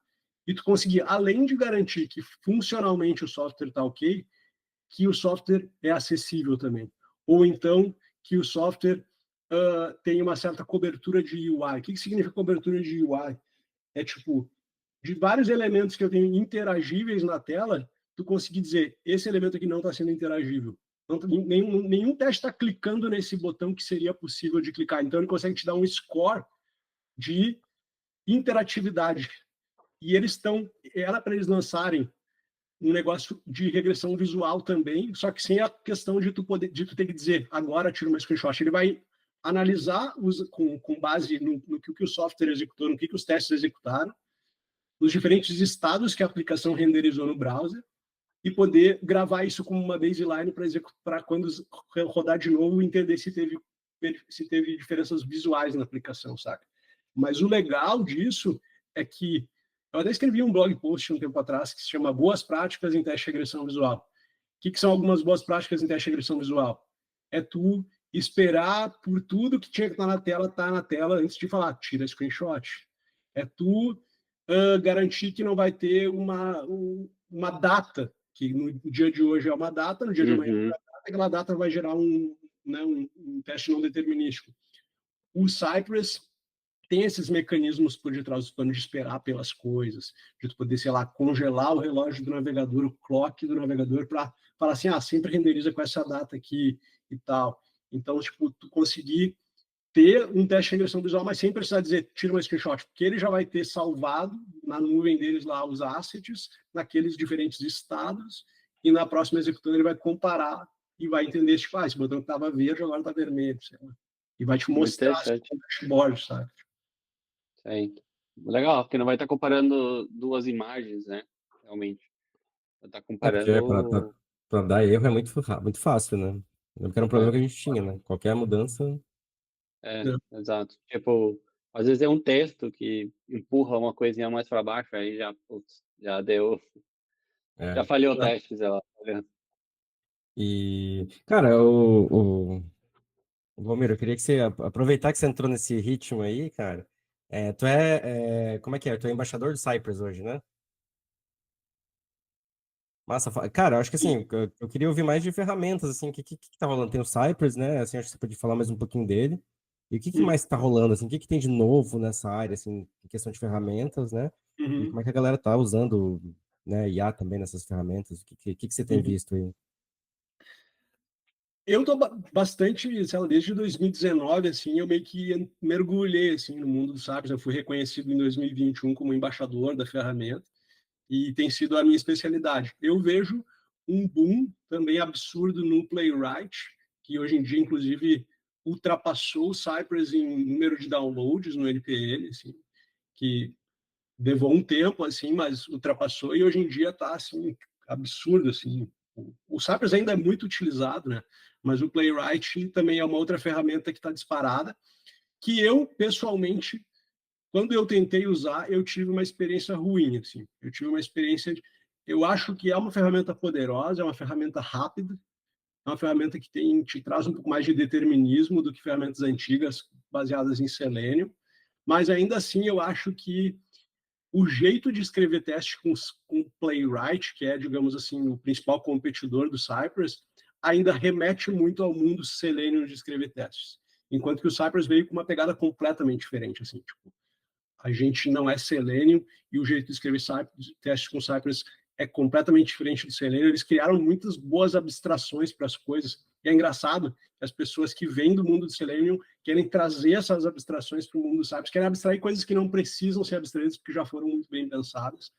Speaker 3: e tu conseguir, além de garantir que funcionalmente o software está ok, que o software é acessível também. Ou então, que o software tem uma certa cobertura de UI. O que significa cobertura de UI? É tipo, de vários elementos que eu tenho interagíveis na tela, tu conseguir dizer, esse elemento aqui não está sendo interagível. Não, nenhum teste está clicando nesse botão que seria possível de clicar. Então, ele consegue te dar um score de interatividade. E eles estão... Era para eles lançarem um negócio de regressão visual também, só que sem a questão de tu ter que dizer, agora tira uma screenshot. Ele vai analisar com base no que o software executou, no que os testes executaram, os diferentes estados que a aplicação renderizou no browser, e poder gravar isso como uma baseline para quando rodar de novo entender se teve diferenças visuais na aplicação, saca? Mas o legal disso é que eu até escrevi um blog post um tempo atrás que se chama Boas Práticas em Teste de Regressão Visual. O que são algumas boas práticas em teste de regressão visual? É tu esperar por tudo que tinha que estar na tela antes de falar, tira screenshot. É tu garantir que não vai ter uma data, que no dia de hoje é uma data, no dia de amanhã é outra data, aquela data vai gerar um teste não determinístico. O Cypress tem esses mecanismos por detrás do pano de esperar pelas coisas, de tu poder, sei lá, congelar o relógio do navegador, o clock do navegador, para falar assim, sempre renderiza com essa data aqui e tal. Então, tipo, tu conseguir ter um teste de regressão visual, mas sem precisar dizer, tira uma screenshot, porque ele já vai ter salvado na nuvem deles lá os assets, naqueles diferentes estados, e na próxima executando ele vai comparar e vai entender, tipo, esse botão que estava verde agora está vermelho, sei lá. E vai te mostrar o dashboard, sabe?
Speaker 2: Sim. Legal, porque não vai estar comparando duas imagens, né? Realmente. Vai estar comparando...
Speaker 1: Para dar erro é muito fácil, né? Porque era um problema que a gente tinha, né? Qualquer mudança...
Speaker 2: Exato. Tipo, às vezes é um texto que empurra uma coisinha mais para baixo, aí já, putz, já deu... Já falhou o teste, sei lá. Tá vendo?
Speaker 1: E, cara, Valmir, eu queria que você aproveitar que você entrou nesse ritmo aí, cara. Como é que é? Tu é embaixador do Cypress hoje, né? Massa, cara, eu acho que
Speaker 3: E,
Speaker 1: assim, eu queria ouvir mais de ferramentas, assim, o que tá rolando? Tem o Cypress, né? Assim, acho que você pode falar mais um pouquinho dele. E o que
Speaker 3: uhum,
Speaker 1: mais tá rolando, assim? O que tem de novo nessa área, assim, em questão de ferramentas, né? E
Speaker 3: uhum,
Speaker 1: como é que a galera tá usando, né, IA também nessas ferramentas? O que você tem
Speaker 3: uhum.
Speaker 1: visto aí?
Speaker 3: Eu tô bastante, sei lá, desde 2019, assim, eu meio que mergulhei, assim, no mundo dos SAPs. Eu fui reconhecido em 2021 como embaixador da ferramenta e tem sido a minha especialidade. Eu vejo um boom também absurdo no Playwright, que hoje em dia, inclusive, ultrapassou o Cypress em número de downloads no NPL, assim, que levou um tempo, assim, mas ultrapassou e hoje em dia está, assim, absurdo, assim. O Cypress ainda é muito utilizado, né? Mas o Playwright também é uma outra ferramenta que está disparada, que eu, pessoalmente, quando eu tentei usar, eu tive uma experiência ruim, assim. Eu tive uma experiência eu acho que é uma ferramenta poderosa, é uma ferramenta rápida, é uma ferramenta que te traz um pouco mais de determinismo do que ferramentas antigas baseadas em Selenium, mas ainda assim eu acho que o jeito de escrever teste com Playwright, que é, digamos assim, o principal competidor do Cypress, ainda remete muito ao mundo Selenium de escrever testes. Enquanto que o Cypress veio com uma pegada completamente diferente, assim, tipo, a gente não é Selenium e o jeito de escrever testes com Cypress é completamente diferente do Selenium. Eles criaram muitas boas abstrações para as coisas. E é engraçado que as pessoas que vêm do mundo do Selenium querem trazer essas abstrações para o mundo do Cypress, querem abstrair coisas que não precisam ser abstraídas porque já foram muito bem pensadas.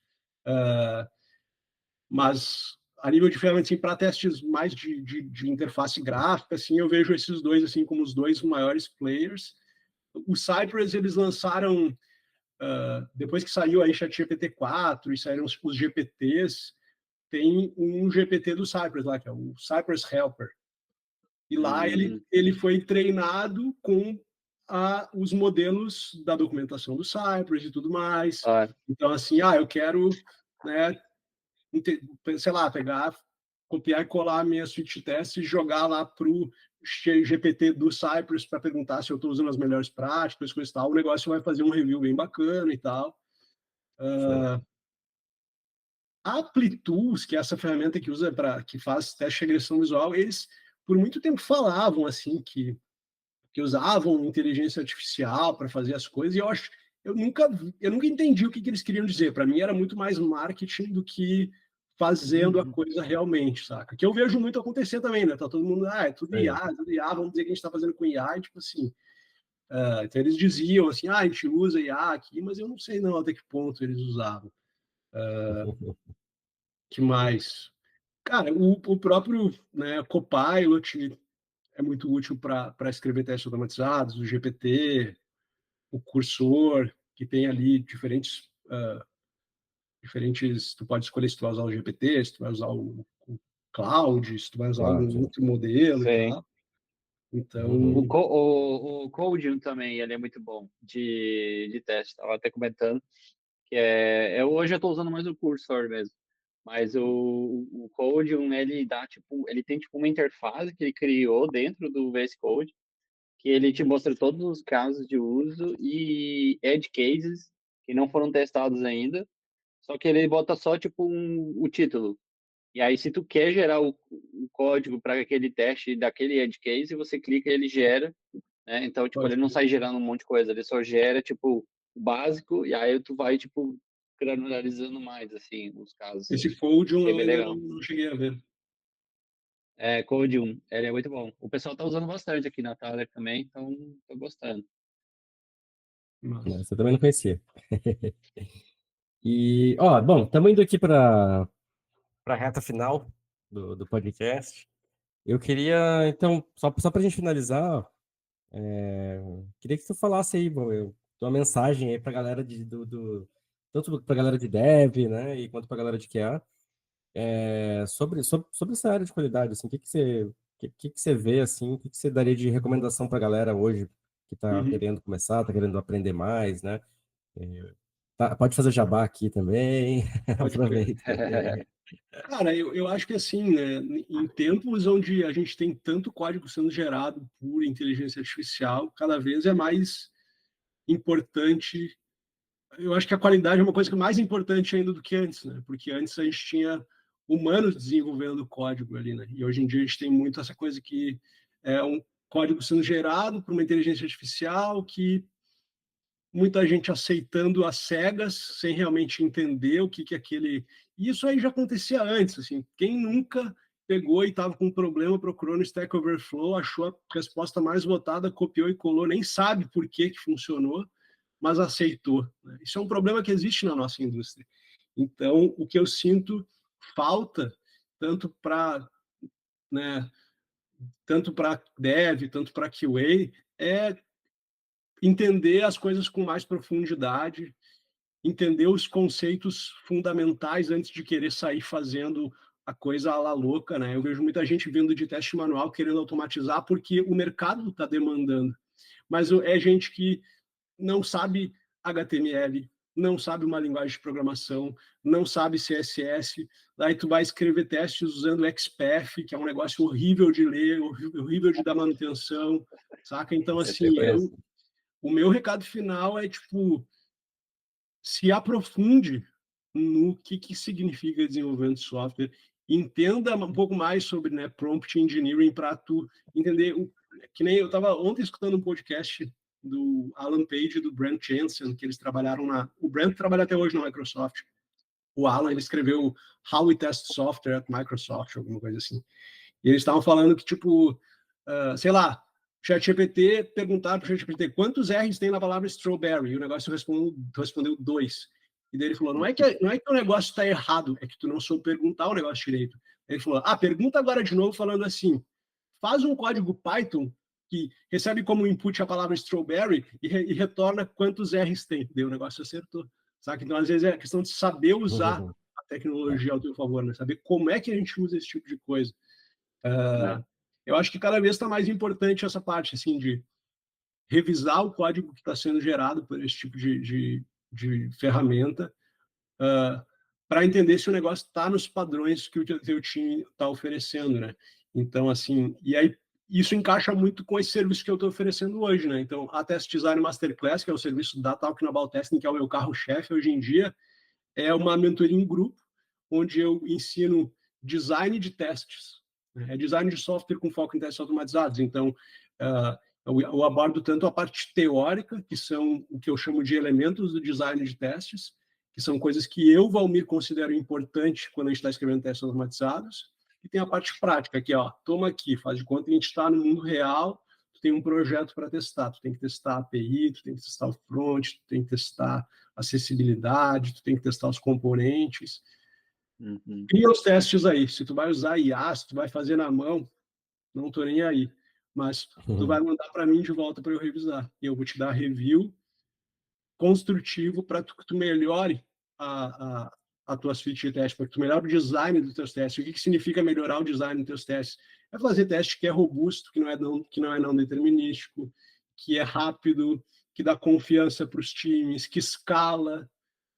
Speaker 3: Mas a nível de ferramentas, assim, para testes mais de interface gráfica, assim, eu vejo esses dois assim como os dois maiores players. O Cypress, eles lançaram depois que saiu aí ChatGPT 4 e saíram os GPTs, tem um GPT do Cypress lá, que é o Cypress Helper. E lá ele foi treinado com os modelos da documentação do Cypress e tudo mais.
Speaker 2: Claro.
Speaker 3: Então, assim, eu quero, né, sei lá, pegar, copiar e colar a minha suite test e jogar lá para o GPT do Cypress para perguntar se eu estou usando as melhores práticas, coisa e tal. O negócio vai fazer um review bem bacana e tal.
Speaker 1: Show.
Speaker 3: A Amplitools, que é essa ferramenta que faz teste de regressão visual, eles por muito tempo falavam assim que usavam inteligência artificial para fazer as coisas, e eu nunca entendi o que eles queriam dizer. Para mim era muito mais marketing do que fazendo a coisa realmente, saca? Que eu vejo muito acontecer também, né? Tá todo mundo, é tudo IA,
Speaker 1: Sei.
Speaker 3: tudo IA, vamos dizer que a gente está fazendo com IA, e, tipo assim. Então eles diziam assim, a gente usa IA aqui, mas eu não sei não até que ponto eles usavam. Que mais? Cara, o próprio, né, Copilot é muito útil para escrever testes automatizados, o GPT, o Cursor, que tem ali diferentes. Tu pode escolher se tu vai usar o GPT, se tu vai usar o Cloud, se tu vai usar
Speaker 1: Claro,
Speaker 3: algum
Speaker 1: sim.
Speaker 3: outro modelo e
Speaker 2: Sim.
Speaker 3: tal.
Speaker 1: Uhum.
Speaker 3: Então,
Speaker 2: O Codium também, ele é muito bom de teste. Estava até comentando que hoje eu estou usando mais o Cursor mesmo. Mas o Codium, ele dá, tipo, ele tem, tipo, uma interface que ele criou dentro do VS Code, que ele te mostra todos os casos de uso e edge cases que não foram testados ainda, só que ele bota só, tipo, o título. E aí, se tu quer gerar o código para aquele teste daquele edge case, você clica e ele gera, né? Então, tipo,
Speaker 3: pode
Speaker 2: ele não sai gerando um monte de coisa, ele só gera, tipo, o básico, e aí tu vai, tipo, granularizando mais, assim, os casos.
Speaker 3: esse Codium
Speaker 2: Que é
Speaker 3: eu
Speaker 2: bem
Speaker 3: ainda não,
Speaker 2: legal.
Speaker 3: não cheguei a ver.
Speaker 2: É, Code 1, ele é muito bom. O pessoal tá usando bastante aqui na Thaler também, então tô gostando.
Speaker 3: Mas,
Speaker 1: Essa eu também não conhecia. E, ó, bom, estamos indo aqui para a reta final do podcast. Eu queria, então, só para a gente finalizar, queria que tu falasse aí, bom, tua mensagem aí para a galera tanto para a galera de dev, né, e quanto para a galera de QA, sobre essa área de qualidade, assim, o que que você vê, assim, o que que você daria de recomendação para a galera hoje que está
Speaker 3: uhum.
Speaker 1: querendo começar, está querendo aprender mais, né? Pode fazer jabá aqui também,
Speaker 3: Pode crer.
Speaker 1: aproveita.
Speaker 3: Cara, eu acho que assim, né, em tempos onde a gente tem tanto código sendo gerado por inteligência artificial, cada vez é mais importante. Eu acho que a qualidade é uma coisa que é mais importante ainda do que antes, né? Porque antes a gente tinha humanos desenvolvendo código ali, né? E hoje em dia a gente tem muito essa coisa que é um código sendo gerado por uma inteligência artificial que muita gente aceitando às cegas, sem realmente entender o que é aquele. E isso aí já acontecia antes, assim. Quem nunca pegou e estava com um problema, procurou no Stack Overflow, achou a resposta mais votada, copiou e colou, nem sabe por que funcionou, mas aceitou, né? Isso é um problema que existe na nossa indústria. Então, o que eu sinto falta, tanto para, né, tanto para dev, tanto para QA, é entender as coisas com mais profundidade, entender os conceitos fundamentais antes de querer sair fazendo a coisa à la louca, né? Eu vejo muita gente vindo de teste manual querendo automatizar porque o mercado está demandando. Mas é gente que não sabe HTML, não sabe uma linguagem de programação, não sabe CSS, daí tu vai escrever testes usando XPath, que é um negócio horrível de ler, horrível de dar manutenção, saca? Então, assim, o meu recado final é, tipo, se aprofunde no que significa desenvolvimento de software, entenda um pouco mais sobre, né, prompt engineering para tu entender, que nem eu estava ontem escutando um podcast do Alan Page e do Brent Jensen, que eles trabalharam o Brent trabalha até hoje na Microsoft, o Alan, ele escreveu How We Test Software at Microsoft, alguma coisa assim, e eles estavam falando que, tipo, sei lá, ChatGPT, perguntaram para o ChatGPT quantos R's tem na palavra strawberry, e o negócio respondeu 2. E daí ele falou, não é que o negócio está errado, é que tu não soube perguntar o negócio direito. Ele falou, pergunta agora de novo, falando assim, faz um código Python que recebe como input a palavra strawberry e retorna quantos R's tem. Daí o negócio acertou. Sabe? Então, às vezes, é questão de saber usar a tecnologia ao teu favor, né? Saber como é que a gente usa esse tipo de coisa. Eu acho que cada vez está mais importante essa parte, assim, de revisar o código que está sendo gerado por esse tipo de ferramenta, para entender se o negócio está nos padrões que o teu time está oferecendo, né? Então, assim, e aí isso encaixa muito com esse serviço que eu estou oferecendo hoje, né? Então, a Test Design Masterclass, que é o serviço da Talking About Testing, que é o meu carro-chefe hoje em dia, é uma mentoria em grupo, onde eu ensino design de testes. É design de software com foco em testes automatizados. Então, eu abordo tanto a parte teórica, que são o que eu chamo de elementos do design de testes, que são coisas que eu, Valmir, considero importante quando a gente está escrevendo testes automatizados, e tem a parte prática, que é, toma aqui, faz de conta que a gente está no mundo real, tu tem um projeto para testar, tu tem que testar a API, tu tem que testar o front, tu tem que testar acessibilidade, tu tem que testar os componentes. Cria os testes aí. Se tu vai usar IA, se tu vai fazer na mão, não estou nem aí. Mas tu vai mandar para mim de volta para eu revisar. E eu vou te dar review construtivo para que tu melhore a tua suite de teste, para que tu melhore o design dos teus testes. O que significa melhorar o design dos teus testes? É fazer teste que é robusto, que não é não determinístico, que é rápido, que dá confiança para os times, que escala,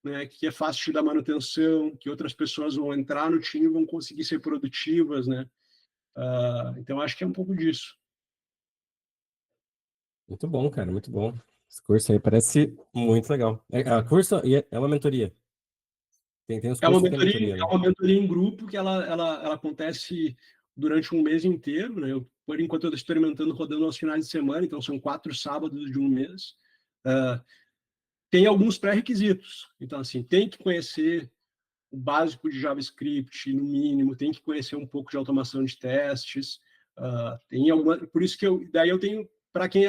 Speaker 3: né, que é fácil de dar manutenção, que outras pessoas vão entrar no time e vão conseguir ser produtivas, né? Então, acho que é um pouco disso.
Speaker 1: Muito bom, cara, muito bom. Esse curso aí parece muito legal. Curso é uma mentoria. Tem os cursos que tem mentoria,
Speaker 3: É
Speaker 1: né?
Speaker 3: uma mentoria em grupo que ela acontece durante um mês inteiro, né? Por enquanto, eu estou experimentando rodando aos finais de semana, então são 4 sábados de um mês. Tem alguns pré-requisitos. Então, assim, tem que conhecer o básico de JavaScript, no mínimo, tem que conhecer um pouco de automação de testes. Por isso que eu tenho, para quem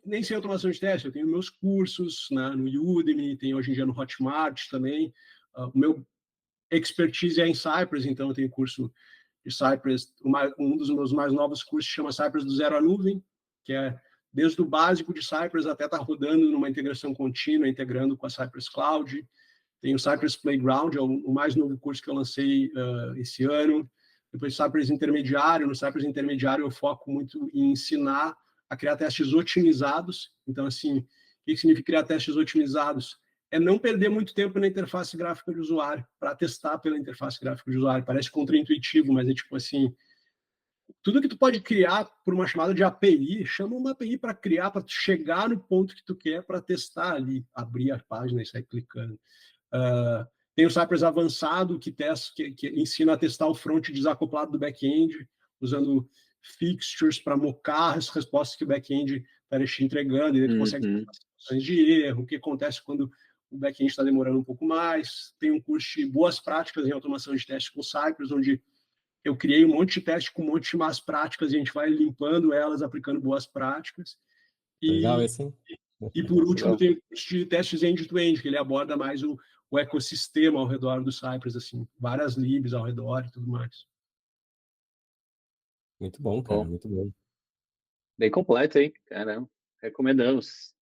Speaker 3: nem sei automação de testes, eu tenho meus cursos, né, no Udemy, tem hoje em dia no Hotmart também. O meu expertise é em Cypress, então eu tenho curso de Cypress, um dos meus mais novos cursos chama Cypress do Zero à Nuvem, que é desde o básico de Cypress até estar rodando numa integração contínua, integrando com a Cypress Cloud. Tem o Cypress Playground, é o mais novo curso que eu lancei esse ano. Depois Cypress Intermediário. No Cypress Intermediário eu foco muito em ensinar a criar testes otimizados. Então, assim, o que significa criar testes otimizados? é não perder muito tempo na interface gráfica de usuário, para testar pela interface gráfica de usuário. Parece contraintuitivo, mas é tipo assim, tudo que tu pode criar por uma chamada de API, chama uma API para criar, para chegar no ponto que tu quer para testar ali, abrir a página e sair clicando. Tem o Cypress avançado, que ensina a testar o front desacoplado do back-end, usando fixtures para mocar as respostas que o back-end está te entregando, e aí tu consegue ter situações de erro, o que acontece quando o back-end está demorando um pouco mais. Tem um curso de boas práticas em automação de testes com Cypress, onde eu criei um monte de teste com um monte de más práticas e a gente vai limpando elas, aplicando boas práticas.
Speaker 1: Legal
Speaker 3: E,
Speaker 1: esse, hein?
Speaker 3: e por último,
Speaker 2: Legal.
Speaker 3: tem o curso de testes end-to-end, que ele aborda mais o ecossistema ao redor do Cypress, assim, várias libs ao redor e tudo mais.
Speaker 1: Muito bom, cara,
Speaker 2: Bom,
Speaker 1: muito bom.
Speaker 2: bem completo, hein? Caramba, recomendamos.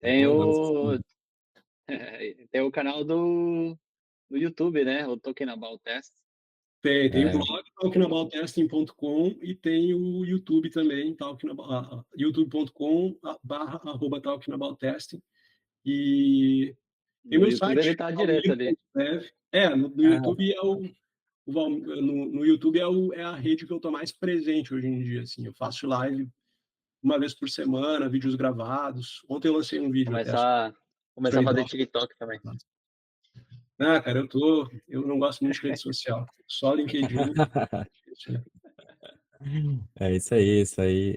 Speaker 2: Tem
Speaker 1: Recomendamos.
Speaker 2: o, tem o canal do YouTube, né? O Talking About Test.
Speaker 3: Tem o
Speaker 1: É,
Speaker 3: blog, talkingaboutesting.com, e tem o YouTube também, youtube.com/talkingaboutesting. E tem
Speaker 2: No
Speaker 3: meu
Speaker 2: YouTube ele
Speaker 3: site,
Speaker 2: tá direto ali.
Speaker 3: valmir.dev. No YouTube no YouTube é a rede que eu estou mais presente hoje em dia. Assim, eu faço live uma vez por semana, vídeos gravados. Ontem eu lancei um vídeo até sobre
Speaker 2: Começar a fazer
Speaker 3: trade-off.
Speaker 2: TikTok também.
Speaker 3: Cara, eu não gosto muito de rede social. Só LinkedIn.
Speaker 1: é isso aí, isso aí.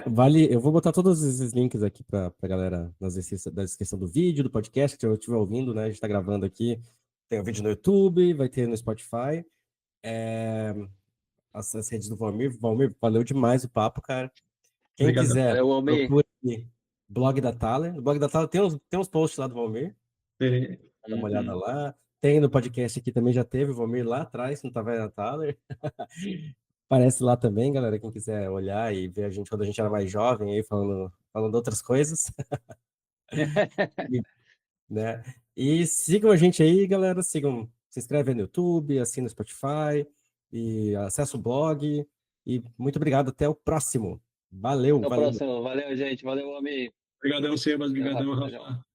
Speaker 1: Vale. Eu vou botar todos esses links aqui para a galera da descrição do vídeo, do podcast, que eu estiver ouvindo, né? A gente está gravando aqui. Tem o vídeo no YouTube, vai ter no Spotify. As redes do Valmir. Valmir, valeu demais o papo, cara. Quem
Speaker 3: Obrigado.
Speaker 1: quiser,
Speaker 2: Valeu, Almir.
Speaker 1: procure blog da Thaler. No blog da Thaler tem uns posts lá do Valmir. Dá uma olhada lá. Tem no podcast aqui também, já teve o Valmir lá atrás, no Taverna Thaler. Aparece lá também, galera, quem quiser olhar e ver a gente quando a gente era mais jovem, aí falando outras coisas. E, né? E sigam a gente aí, galera. Sigam, se inscreve no YouTube, assina o Spotify e acessa o blog. E muito obrigado. Até o próximo. Valeu,
Speaker 2: Até o
Speaker 1: valeu.
Speaker 2: próximo. Valeu, gente. Valeu, Almir.
Speaker 3: Obrigadão, Sebas.
Speaker 2: Até
Speaker 3: Obrigadão,
Speaker 2: mais.
Speaker 3: Rafa.